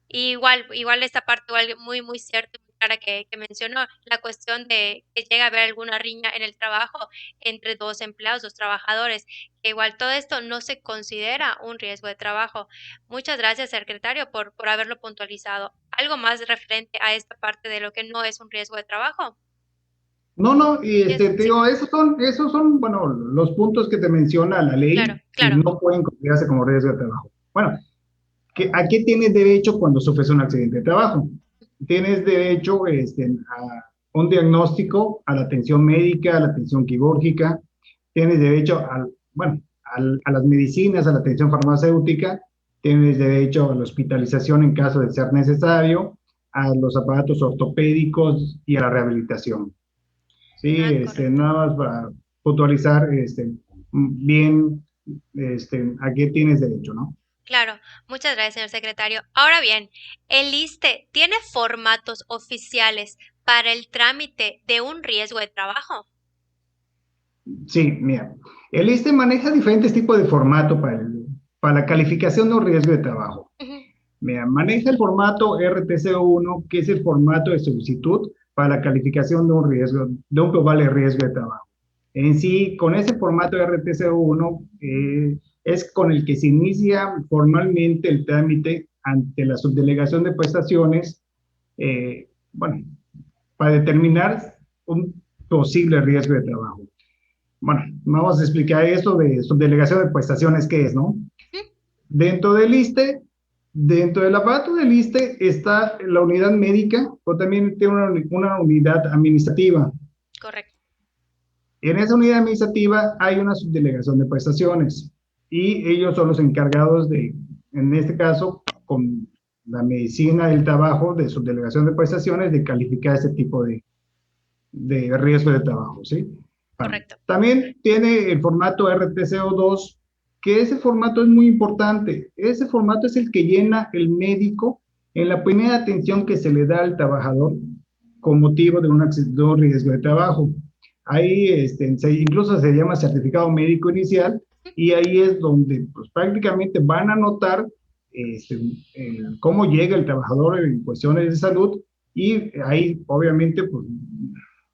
Y igual esta parte igual muy, muy cierta y muy clara que mencionó, la cuestión de que llega a haber alguna riña en el trabajo entre 2 empleados, 2 trabajadores, que igual todo esto no se considera un riesgo de trabajo. Muchas gracias, secretario, por haberlo puntualizado. ¿Algo más referente a esta parte de lo que no es un riesgo de trabajo? No, no, y te Sí, digo, esos son, bueno, los puntos que te menciona la claro, ley y claro. no pueden considerarse como riesgo de trabajo. Bueno, ¿a qué tienes derecho cuando sufres un accidente de trabajo? Tienes derecho a un diagnóstico, a la atención médica, a la atención quirúrgica, tienes derecho bueno, a las medicinas, a la atención farmacéutica, tienes derecho a la hospitalización en caso de ser necesario, a los aparatos ortopédicos y a la rehabilitación. Sí, Ah, correcto. nada más para puntualizar bien a qué tienes derecho, ¿no? Claro, muchas gracias, señor secretario. Ahora bien, ¿el ISSSTE tiene formatos oficiales para el trámite de un riesgo de trabajo? Sí, mira, el ISSSTE maneja diferentes tipos de formato para la calificación de un riesgo de trabajo. Ujú. Mira, maneja el formato RTC1, que es el formato de solicitud para la calificación de un riesgo, de un probable riesgo de trabajo. En sí, con ese formato RTC1 es con el que se inicia formalmente el trámite ante la subdelegación de prestaciones, bueno, para determinar un posible riesgo de trabajo. Bueno, vamos a explicar esto de subdelegación de prestaciones, ¿qué es, no? Ujú. Dentro del ISSSTE, dentro del aparato del ISSSTE está la unidad médica, o también tiene una unidad administrativa. Correcto. En esa unidad administrativa hay una subdelegación de prestaciones y ellos son los encargados de, en este caso, con la medicina del trabajo de subdelegación de prestaciones, de calificar este tipo de riesgo de trabajo, ¿sí? Bueno, Correcto. también tiene el formato RTCO2, que ese formato es muy importante. Ese formato es el que llena el médico en la primera atención que se le da al trabajador con motivo de un riesgo de trabajo. Ahí incluso se llama certificado médico inicial y ahí es donde pues, prácticamente van a notar cómo llega el trabajador en cuestiones de salud y ahí obviamente pues,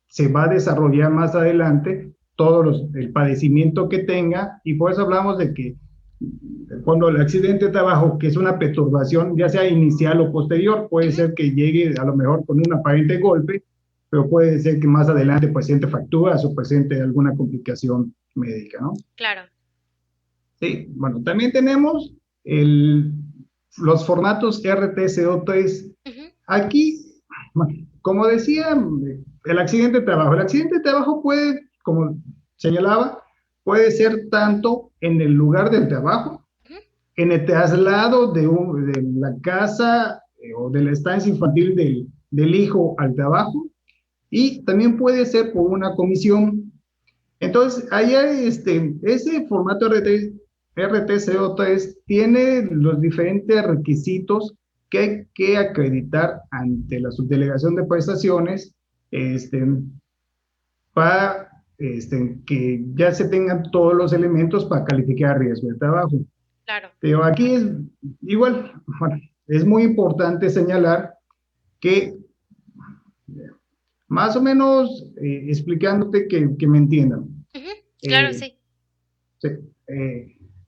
se va a desarrollar más adelante todo el padecimiento que tenga y por eso hablamos de que cuando el accidente de trabajo, que es una perturbación, ya sea inicial o posterior, puede Ujú. ser que llegue a lo mejor con un aparente golpe, pero puede ser que más adelante el paciente fracturas o presente alguna complicación médica, ¿no? Claro. Sí, bueno, también tenemos el, los formatos RTCO3. Ujú. Aquí, bueno, como decía, el accidente de trabajo. El accidente de trabajo puede, como señalaba, puede ser tanto en el lugar del trabajo, Ujú. en el traslado de la casa o de la estancia infantil del hijo al trabajo, y también puede ser por una comisión. Entonces, allá ese formato RTCO3 tiene los diferentes requisitos que hay que acreditar ante la subdelegación de prestaciones este, para que ya se tengan todos los elementos para calificar riesgo de trabajo. Claro. Pero aquí es igual, bueno, es muy importante señalar que más o menos explicándote que me entiendan. Ujú. Claro, Eh, sí. sí,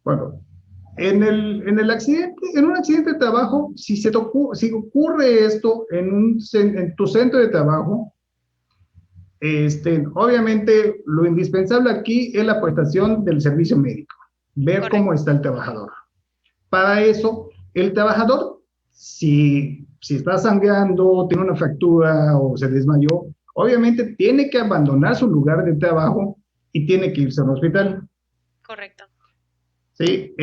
bueno, en un accidente de trabajo, si ocurre esto en tu centro de trabajo, obviamente lo indispensable aquí es la prestación del servicio médico, ver cómo Correcto. está el trabajador. Para eso, el trabajador si está sangrando, tiene una fractura o se desmayó, obviamente tiene que abandonar su lugar de trabajo y tiene que irse al hospital. Correcto. Sí,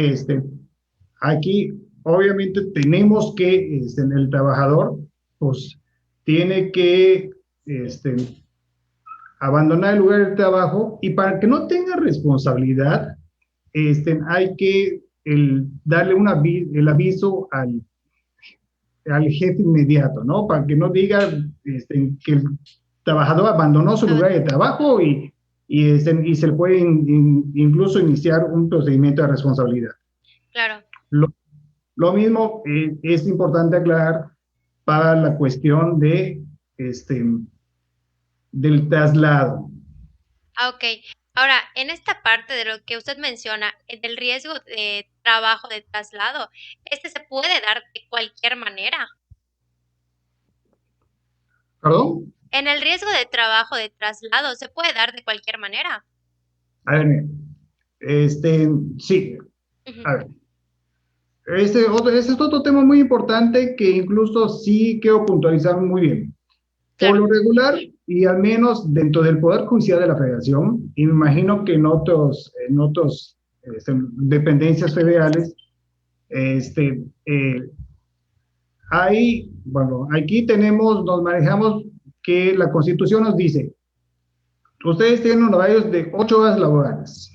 aquí obviamente tenemos que, el trabajador, pues, tiene que, abandonar el lugar de trabajo y para que no tenga responsabilidad, hay que darle el aviso al jefe inmediato, ¿no? Para que no diga que el trabajador abandonó su lugar de trabajo y se le puede incluso iniciar un procedimiento de responsabilidad. Claro. Lo mismo es importante aclarar para la cuestión del traslado. Ok. Ahora, en esta parte de lo que usted menciona, del riesgo de trabajo de traslado, ¿este se puede dar de cualquier manera? ¿Perdón? En el riesgo de trabajo de traslado, ¿se puede dar de cualquier manera? A ver, sí, a ver. Ese es otro tema muy importante que incluso sí quiero puntualizar muy bien. Por Claro. lo regular, y al menos dentro del Poder Judicial de la Federación, y me imagino que en otros dependencias federales, bueno, aquí nos manejamos que la Constitución nos dice, ustedes tienen horarios de 8 horas laborales.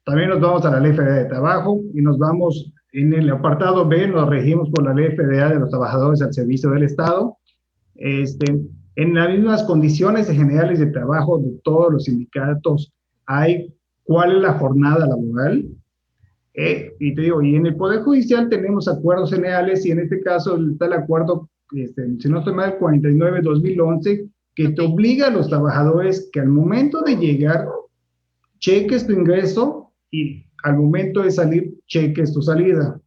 También nos vamos a la Ley Federal de Trabajo y nos vamos en el apartado B, nos regimos por la Ley Federal de los Trabajadores al Servicio del Estado. En las mismas condiciones generales de trabajo de todos los sindicatos hay cuál es la jornada laboral. Y te digo, y en el Poder Judicial tenemos acuerdos generales y en este caso está el acuerdo, si no estoy mal, 49-2011, que te obliga a los trabajadores que al momento de llegar cheques tu ingreso y al momento de salir cheques tu salida.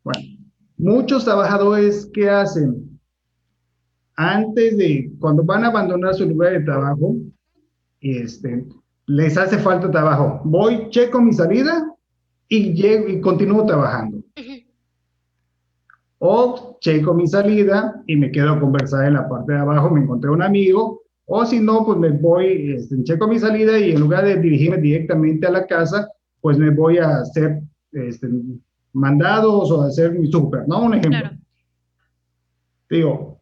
Bueno, muchos trabajadores, ¿qué hacen? Cuando van a abandonar su lugar de trabajo, les hace falta trabajo. Voy, checo mi salida y llego y continúo trabajando. O checo mi salida y me quedo a conversar en la parte de abajo, me encontré un amigo, o si no, pues me voy, checo mi salida y en lugar de dirigirme directamente a la casa, pues me voy a hacer mandados o a hacer mi súper, ¿no? Un ejemplo. Claro. Digo,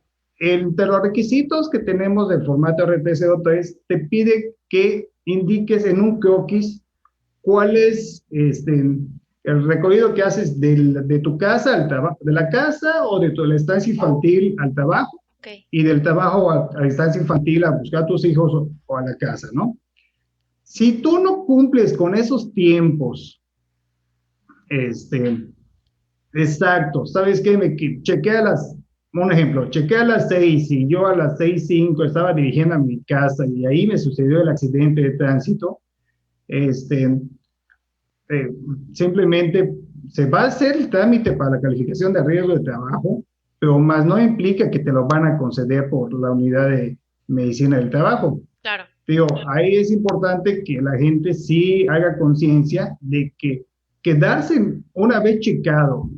entre los requisitos que tenemos del formato RTC3, te pide que indiques en un croquis cuál es el recorrido que haces de tu casa al trabajo, de la casa o de la estancia infantil al trabajo, Okay. Y del trabajo a la estancia infantil a buscar a tus hijos o a la casa, ¿no? Si tú no cumples con esos tiempos, exactos, ¿sabes qué? Un ejemplo, chequeé a las 6 y yo a las 6:05 estaba dirigiendo a mi casa y ahí me sucedió el accidente de tránsito, simplemente se va a hacer el trámite para la calificación de riesgo de trabajo, pero más no implica que te lo van a conceder por la unidad de medicina del trabajo. Claro. Digo, ahí es importante que la gente sí haga conciencia de que quedarse una vez checado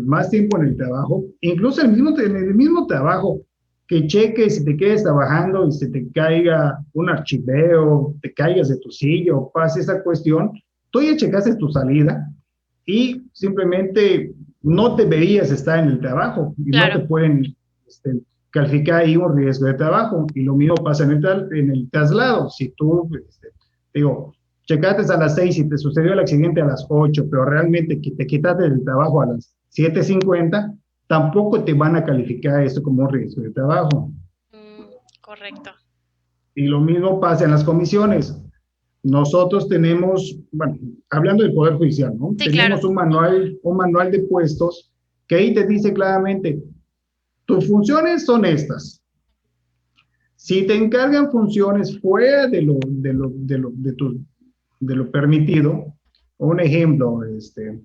más tiempo en el trabajo, incluso en el mismo trabajo, que cheques si te quedes trabajando y se te caiga un archiveo, te caigas de tu silla o pase esa cuestión, tú ya checaste tu salida y simplemente no deberías estar en el trabajo y Claro. no te pueden calificar ahí un riesgo de trabajo. Y lo mismo pasa en el traslado. Si tú, checaste a las 6 y te sucedió el accidente a las 8, pero realmente que te quitaste del trabajo a las 7:50, tampoco te van a calificar esto como un riesgo de trabajo. Correcto. Y lo mismo pasa en las comisiones. Nosotros tenemos, bueno, hablando del Poder Judicial, ¿no? Sí, tenemos claro. un manual de puestos que ahí te dice claramente, tus funciones son estas. Si te encargan funciones fuera de lo permitido, un ejemplo,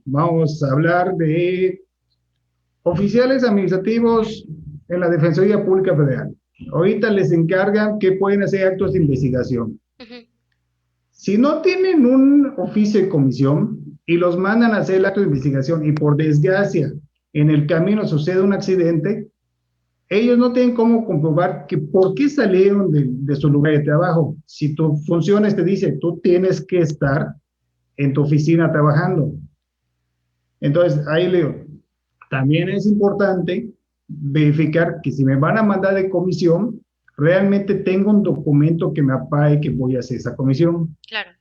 vamos a hablar de oficiales administrativos en la Defensoría Pública Federal. Ahorita les encargan que pueden hacer actos de investigación. Si no tienen un oficio de comisión y los mandan a hacer el acto de investigación y por desgracia en el camino sucede un accidente, ellos no tienen cómo comprobar que por qué salieron de su lugar de trabajo. Si tu funciones te dice, tú tienes que estar en tu oficina trabajando. Entonces, ahí le digo, también es importante verificar que si me van a mandar de comisión, realmente tengo un documento que me apague que voy a hacer esa comisión. Claro.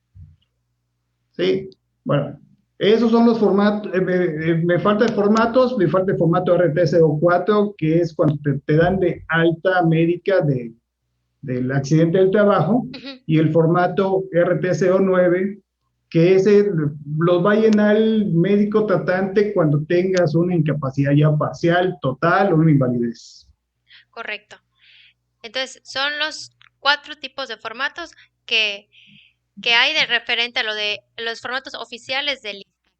Sí, bueno, esos son los formatos. Me falta formatos, me falta el formato RTCO4, que es cuando te dan de alta médica del accidente del trabajo, y el formato RTCO9, que ese los va a llenar el médico tratante cuando tengas una incapacidad ya parcial, total o una invalidez. Correcto. Entonces, son los 4 tipos de formatos que hay de referente a lo de los formatos oficiales del ISSSTE.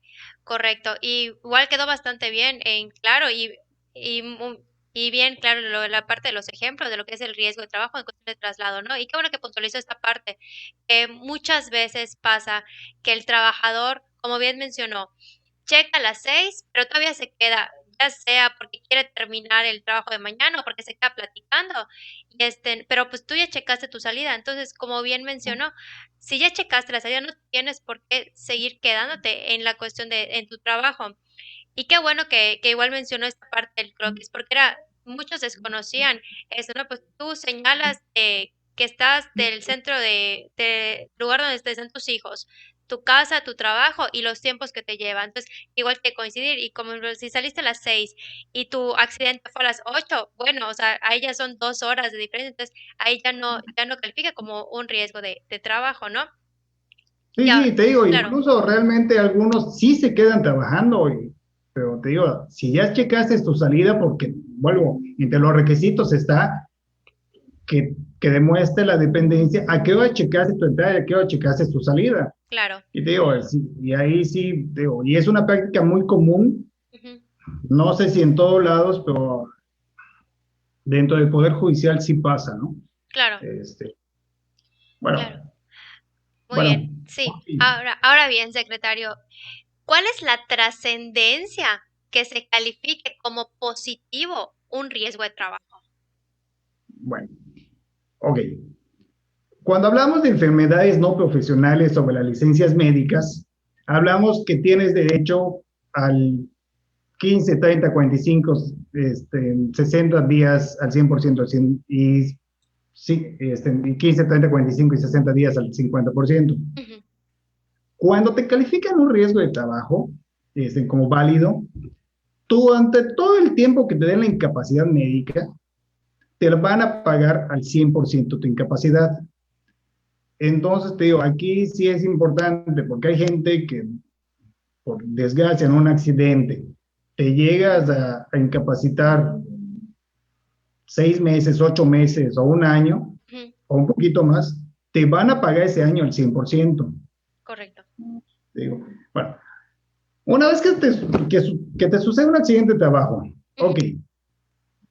Correcto. Y igual quedó bastante bien en claro y, y bien claro la parte de los ejemplos de lo que es el riesgo de trabajo en cuestión de traslado, ¿no? Y qué bueno que puntualizó esta parte. Muchas veces pasa que el trabajador, como bien mencionó, checa a las 6, pero todavía se queda, ya sea porque quiere terminar el trabajo de mañana o porque se queda platicando, pero pues tú ya checaste tu salida, entonces como bien mencionó, si ya checaste la salida, no tienes por qué seguir quedándote en la cuestión en tu trabajo. Y qué bueno que igual mencionó esta parte del croquis, porque muchos desconocían eso, ¿no? Pues tú señalas que estás del centro de lugar donde están tus hijos, tu casa, tu trabajo y los tiempos que te llevan. Entonces, igual que coincidir, y como si saliste a las 6 y tu accidente fue a las 8, bueno, o sea, ahí ya son 2 horas de diferencia, entonces ahí ya no califica como un riesgo de trabajo, ¿no? Sí, Ya, sí, te digo, claro, incluso realmente algunos sí se quedan trabajando, pero te digo, si ya checaste tu salida, porque, vuelvo, entre los requisitos está que demuestre la dependencia, a qué hora checaste tu entrada y a qué hora checaste tu salida. claro. Y te digo, y ahí sí, te digo, y es una práctica muy común, Ujú, no sé si en todos lados, pero dentro del Poder Judicial sí pasa, ¿no? claro, Bueno, claro. Muy bien, bueno, sí. ok. Ahora bien, secretario, ¿cuál es la trascendencia que se califique como positivo un riesgo de trabajo? Bueno, ok. Cuando hablamos de enfermedades no profesionales sobre las licencias médicas, hablamos que tienes derecho al 15, 30, 45, 60 días al 100% y, sí, y 15, 30, 45 y 60 días al 50%. Ujú, Cuando te califican un riesgo de trabajo como válido, tú ante todo el tiempo que te den la incapacidad médica, te van a pagar al 100% tu incapacidad. Entonces, te digo, aquí sí es importante porque hay gente que, por desgracia, en un accidente, te llegas a incapacitar 6 meses, 8 meses o un año ujú, o un poquito más, te van a pagar ese año al 100%. correcto. Te digo, bueno, una vez que te sucede un accidente de trabajo, Ujú, ok,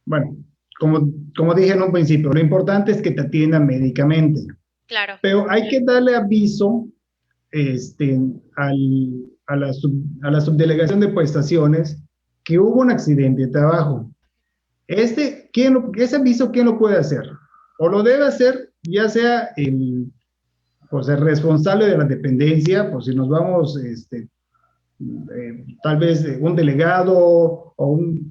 bueno, como dije en un principio, lo importante es que te atiendan médicamente, claro. pero hay que darle aviso este, a la subdelegación de prestaciones que hubo un accidente de trabajo. Ese aviso, ¿quién lo puede hacer? O lo debe hacer ya sea pues el responsable de la dependencia, por si nos vamos, tal vez un delegado o un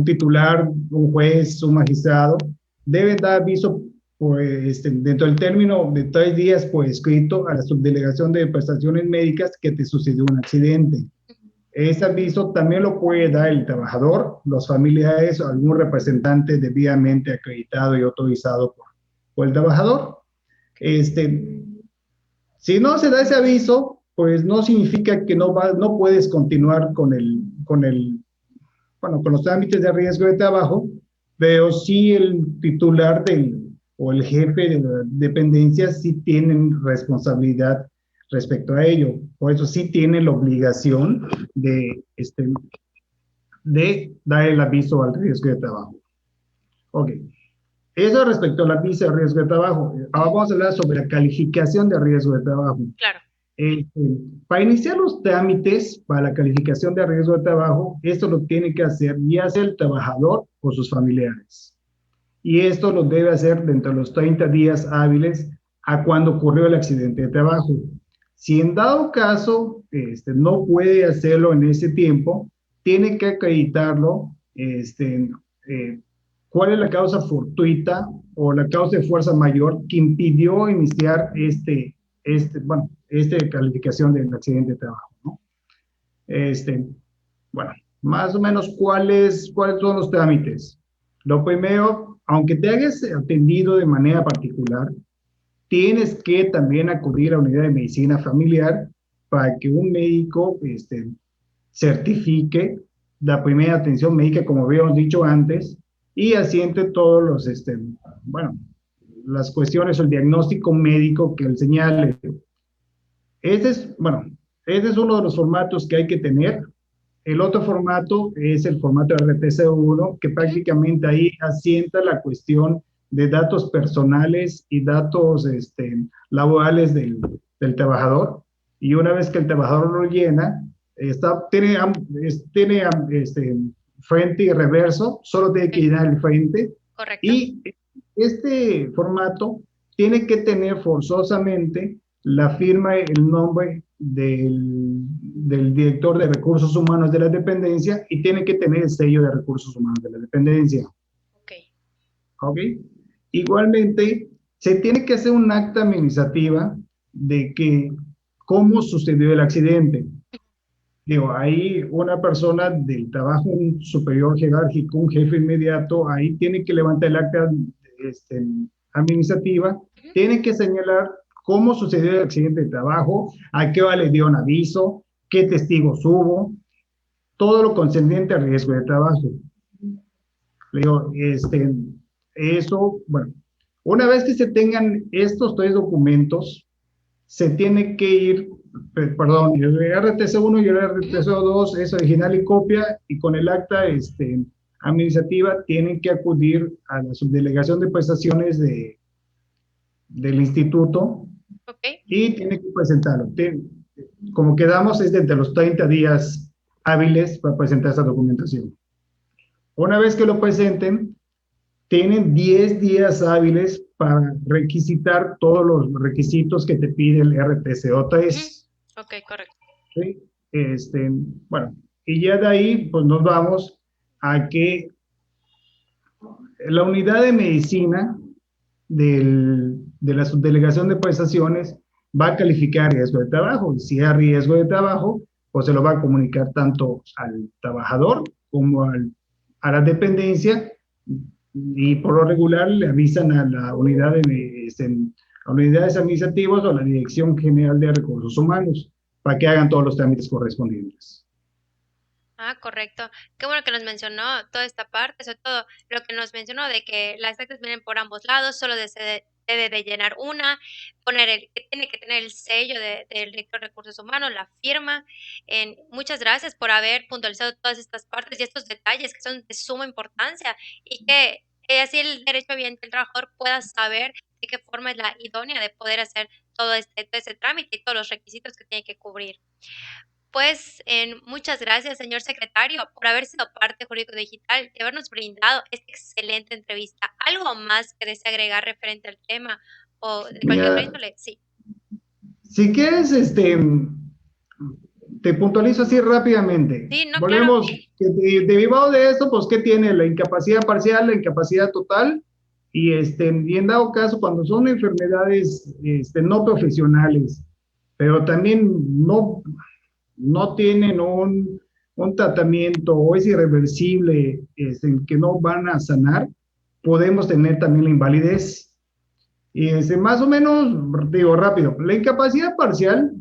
titular, un juez, un magistrado, debe dar aviso pues, dentro del término de 3 días por escrito a la subdelegación de prestaciones médicas que te sucedió un accidente. Ujú, Ese aviso también lo puede dar el trabajador, los familiares o algún representante debidamente acreditado y autorizado por el trabajador. Este, si no se da ese aviso, pues no significa que no puedes continuar bueno, con los trámites de riesgo de trabajo, pero sí el titular o el jefe de la dependencia sí tienen responsabilidad respecto a ello. Por eso sí tienen la obligación de dar el aviso al riesgo de trabajo. Ok. Eso respecto al aviso de riesgo de trabajo. Ahora ujú, vamos a hablar sobre la calificación de riesgo de trabajo. claro. Este, para iniciar los trámites para la calificación de riesgo de trabajo, esto lo tiene que hacer ya sea el trabajador o sus familiares. Y esto lo debe hacer dentro de los 30 días hábiles a cuando ocurrió el accidente de trabajo. Si en dado caso no puede hacerlo en ese tiempo, tiene que acreditarlo cuál es la causa fortuita o la causa de fuerza mayor que impidió iniciar esta calificación del accidente de trabajo, ¿no? Bueno, más o menos, ¿cuáles son los trámites? Lo primero, aunque te hayas atendido de manera particular, tienes que también acudir a la unidad de medicina familiar para que un médico certifique la primera atención médica, como habíamos dicho antes, y asiente todos los, las cuestiones o el diagnóstico médico que él señale. Este es uno de los formatos que hay que tener. El otro formato es el formato RTC1, que prácticamente ahí asienta la cuestión de datos personales y datos laborales del trabajador. Y una vez que el trabajador lo llena, tiene frente y reverso, solo tiene que llenar el frente. Correcto. Y este formato tiene que tener forzosamente la firma, el nombre del director de recursos humanos de la dependencia y tiene que tener el sello de recursos humanos de la dependencia. ¿Ok? Igualmente, se tiene que hacer un acta administrativa de cómo sucedió el accidente. Digo, ahí una persona del trabajo, un superior jerárquico, un jefe inmediato, ahí tiene que levantar el acta administrativa, tiene que señalar cómo sucedió el accidente de trabajo, a qué hora le dio un aviso, qué testigos hubo, todo lo concerniente al riesgo de trabajo. Digo, eso, bueno, una vez que se tengan estos 3 documentos, se tiene que ir, perdón, el RTC1 y el RTC2 es original y copia, y con el acta administrativa tienen que acudir a la subdelegación de prestaciones del instituto. Okay. Y tiene que presentarlo. Como quedamos, es de los 30 días hábiles para presentar esta documentación. Una vez que lo presenten, tienen 10 días hábiles para requisitar todos los requisitos que te pide el RTCO3. Ok, correcto. ¿Sí? Bueno, y ya de ahí, pues nos vamos a que la unidad de medicina de la subdelegación de prestaciones va a calificar riesgo de trabajo. Y si hay riesgo de trabajo, pues se lo va a comunicar tanto al trabajador como a la dependencia, y por lo regular le avisan a la unidad a unidades administrativas o a la Dirección General de Recursos Humanos para que hagan todos los trámites correspondientes. Ah, correcto. Qué bueno que nos mencionó toda esta parte, sobre todo lo que nos mencionó de que las actas vienen por ambos lados, solo debe de llenar una, tiene que tener el sello del director de recursos humanos, la firma. Muchas gracias por haber puntualizado todas estas partes y estos detalles que son de suma importancia y que así el derecho ambiente del trabajador pueda saber de qué forma es la idónea de poder hacer todo este trámite y todos los requisitos que tiene que cubrir. Pues muchas gracias, señor secretario, por haber sido parte de Jurídico Digital y habernos brindado esta excelente entrevista. ¿Algo más que desee agregar referente al tema o de cualquier índole? Sí. Si quieres, te puntualizo así rápidamente. Sí, no, volvemos, claro. Derivado de esto, pues, ¿qué tiene? La incapacidad parcial, la incapacidad total, y en dado caso, cuando son enfermedades no profesionales, pero también no tienen un tratamiento o es irreversible, que no van a sanar, podemos tener también la invalidez. Y más o menos, digo rápido, la incapacidad parcial,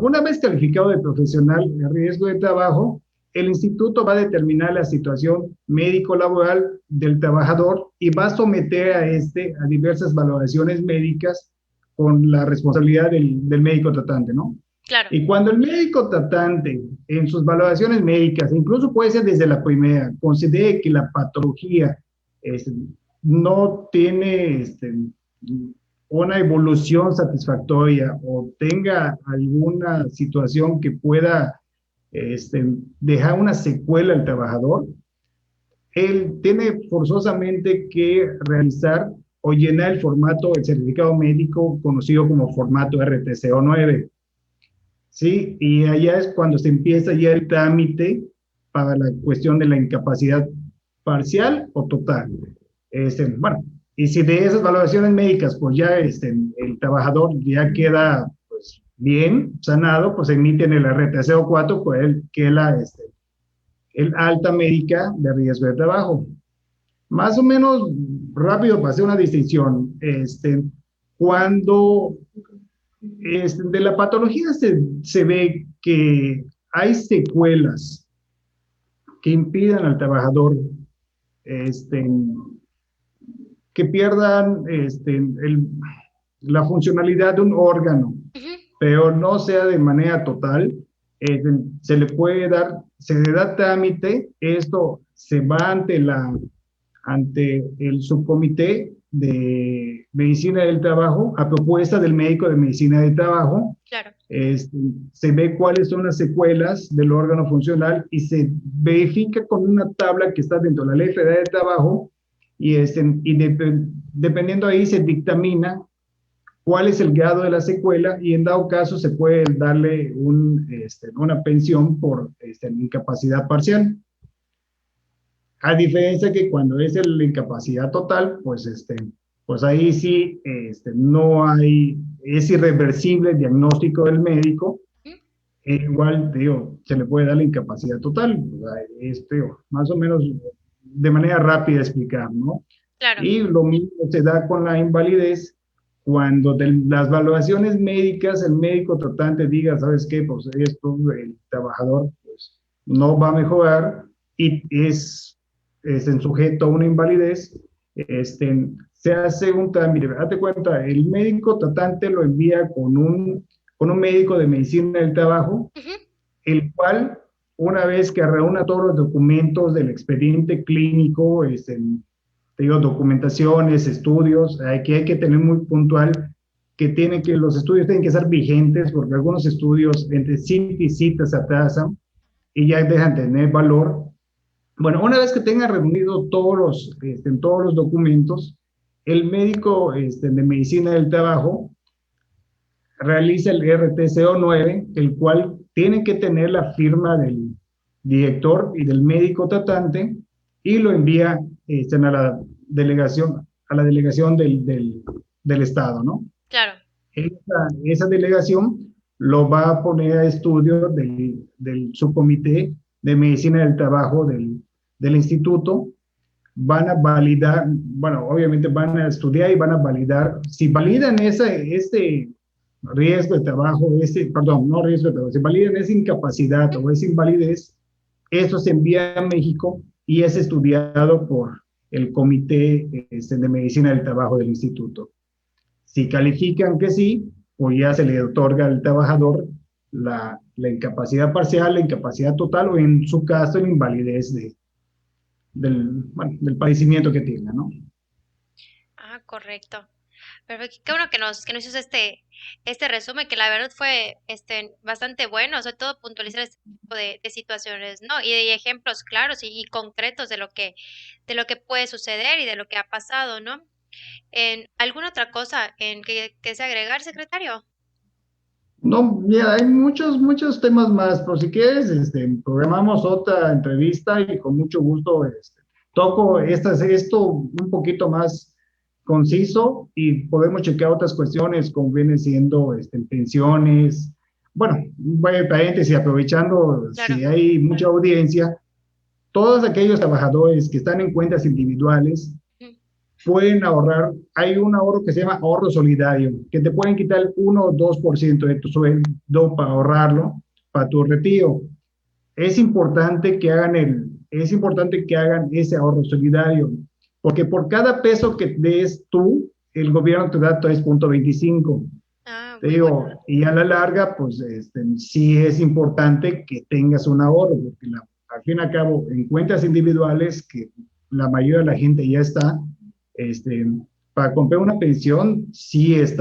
una vez calificado de profesional de riesgo de trabajo, el instituto va a determinar la situación médico-laboral del trabajador y va a someter a diversas valoraciones médicas con la responsabilidad del médico tratante, ¿no? Claro. Y cuando el médico tratante, en sus valoraciones médicas, incluso puede ser desde la primera, considere que la patología no tiene una evolución satisfactoria o tenga alguna situación que pueda dejar una secuela al trabajador, él tiene forzosamente que realizar o llenar el formato, el certificado médico conocido como formato RTCO9. ¿Sí? Y allá es cuando se empieza ya el trámite para la cuestión de la incapacidad parcial o total. Bueno, y si de esas valoraciones médicas, pues ya el trabajador ya queda pues, bien sanado, pues emiten el RTCO4, pues que es el alta médica de riesgo de trabajo. Más o menos rápido para hacer una distinción. Cuando de la patología se ve que hay secuelas que impidan al trabajador que pierdan la funcionalidad de un órgano, Ujú. pero no sea de manera total, se le puede dar, se le da trámite, esto se va ante el subcomité de medicina del trabajo, a propuesta del médico de medicina del trabajo, Claro. se ve cuáles son las secuelas del órgano funcional y se verifica con una tabla que está dentro de la Ley Federal del Trabajo dependiendo ahí se dictamina cuál es el grado de la secuela y en dado caso se puede darle una pensión por incapacidad parcial. A diferencia que cuando es la incapacidad total, pues ahí sí no hay, es irreversible el diagnóstico del médico. Igual, digo, se le puede dar la incapacidad total. Más o menos de manera rápida explicar, ¿no? Claro. Y lo mismo se da con la invalidez, cuando de las valoraciones médicas el médico tratante diga, ¿sabes qué? Pues esto, el trabajador pues, no va a mejorar y es en sujeto a una invalidez, se hace un trámite. Date cuenta, el médico tratante lo envía con un médico de medicina del trabajo, Ujú. el cual, una vez que reúna todos los documentos del expediente clínico, te digo, documentaciones, estudios, aquí hay que tener muy puntual que los estudios tienen que ser vigentes, porque algunos estudios entre cita y cita se atrasan y ya dejan de tener valor. Bueno, una vez que tenga reunido todos los documentos, el médico de medicina del trabajo realiza el RTCO9, el cual tiene que tener la firma del director y del médico tratante y lo envía a la delegación del Estado, ¿no? Claro. Esa delegación lo va a poner a estudio del subcomité de medicina del trabajo del instituto. Van a validar, bueno, obviamente van a estudiar y van a validar, si validan este riesgo de trabajo, perdón, no riesgo de trabajo, si validan esa incapacidad o esa invalidez, eso se envía a México y es estudiado por el comité de medicina del trabajo del instituto. Si califican que sí, pues ya se le otorga al trabajador la incapacidad parcial, la incapacidad total o en su caso la invalidez del padecimiento que tenga, ¿no? Ah, correcto. Perfecto. Qué bueno que nos hizo este resumen, que la verdad fue bastante bueno, sobre todo puntualizar este tipo de situaciones, ¿no? Y de ejemplos claros y concretos de lo que puede suceder y de lo que ha pasado, ¿no? ¿Alguna otra cosa que se agregar, secretario? No, mira, hay muchos temas más, pero si quieres, programamos otra entrevista y con mucho gusto toco esto un poquito más conciso y podemos checar otras cuestiones como vienen siendo pensiones. Bueno, voy a paréntesis, aprovechando Claro. si hay mucha audiencia, todos aquellos trabajadores que están en cuentas individuales Ujú. pueden ahorrar. Hay un ahorro que se llama ahorro solidario, que te pueden quitar el 1 o 2% de tu sueldo para ahorrarlo para tu retiro. Es importante que hagan ese ahorro solidario, porque por cada peso que des tú, el gobierno te da 3.25. Ah, Te muy digo, bueno. y a la larga, pues sí es importante que tengas un ahorro, porque al fin y al cabo, en cuentas individuales, que la mayoría de la gente ya está, este, para comprar una pensión sí es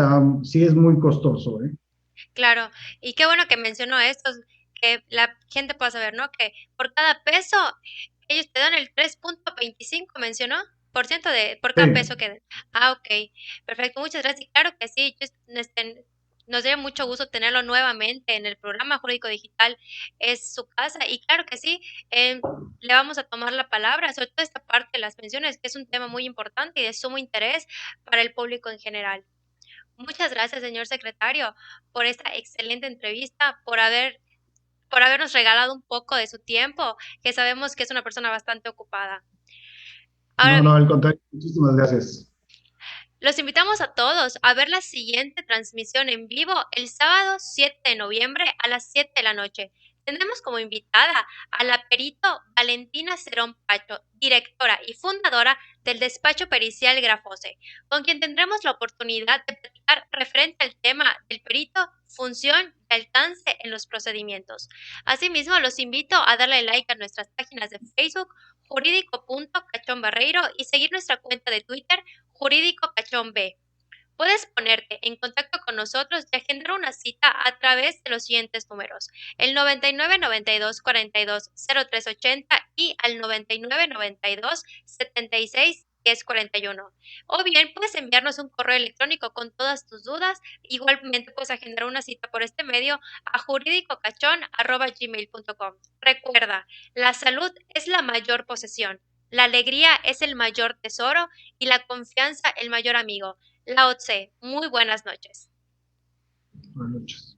muy costoso, ¿eh? Claro, y qué bueno que mencionó esto, que la gente pueda saber, ¿no? Que por cada peso ellos te dan el 3.25, mencionó, por ciento por cada Sí. peso que... Ah, ok, perfecto, muchas gracias. Y claro que sí, nos daría mucho gusto tenerlo nuevamente en el programa Jurídico Digital, es su casa, y claro que sí, le vamos a tomar la palabra, sobre todo esta parte de las pensiones, que es un tema muy importante y de sumo interés para el público en general. Muchas gracias, señor secretario, por esta excelente entrevista, por habernos regalado un poco de su tiempo, que sabemos que es una persona bastante ocupada. Ahora No, no, bien, al contrario, muchísimas gracias. los invitamos a todos a ver la siguiente transmisión en vivo el sábado 7 de noviembre a las 7 de la noche. Tendremos como invitada a la perito Valentina Cerón Pacho, directora y fundadora del despacho pericial Grafose, con quien tendremos la oportunidad de platicar referente al tema del perito, función y alcance en los procedimientos. Asimismo, los invito a darle like a nuestras páginas de Facebook jurídico.cachonbarreiro y seguir nuestra cuenta de Twitter Jurídico Cachón B. Puedes ponerte en contacto con nosotros y agendar una cita a través de los siguientes números: el 99 92 42 03 80 y al 99 92 76 10 41. O bien puedes enviarnos un correo electrónico con todas tus dudas. Igualmente puedes agendar una cita por este medio a juridicocachón@gmail.com. Recuerda, la salud es la mayor posesión, la alegría es el mayor tesoro y la confianza el mayor amigo. Lao Tse, muy buenas noches. Buenas noches.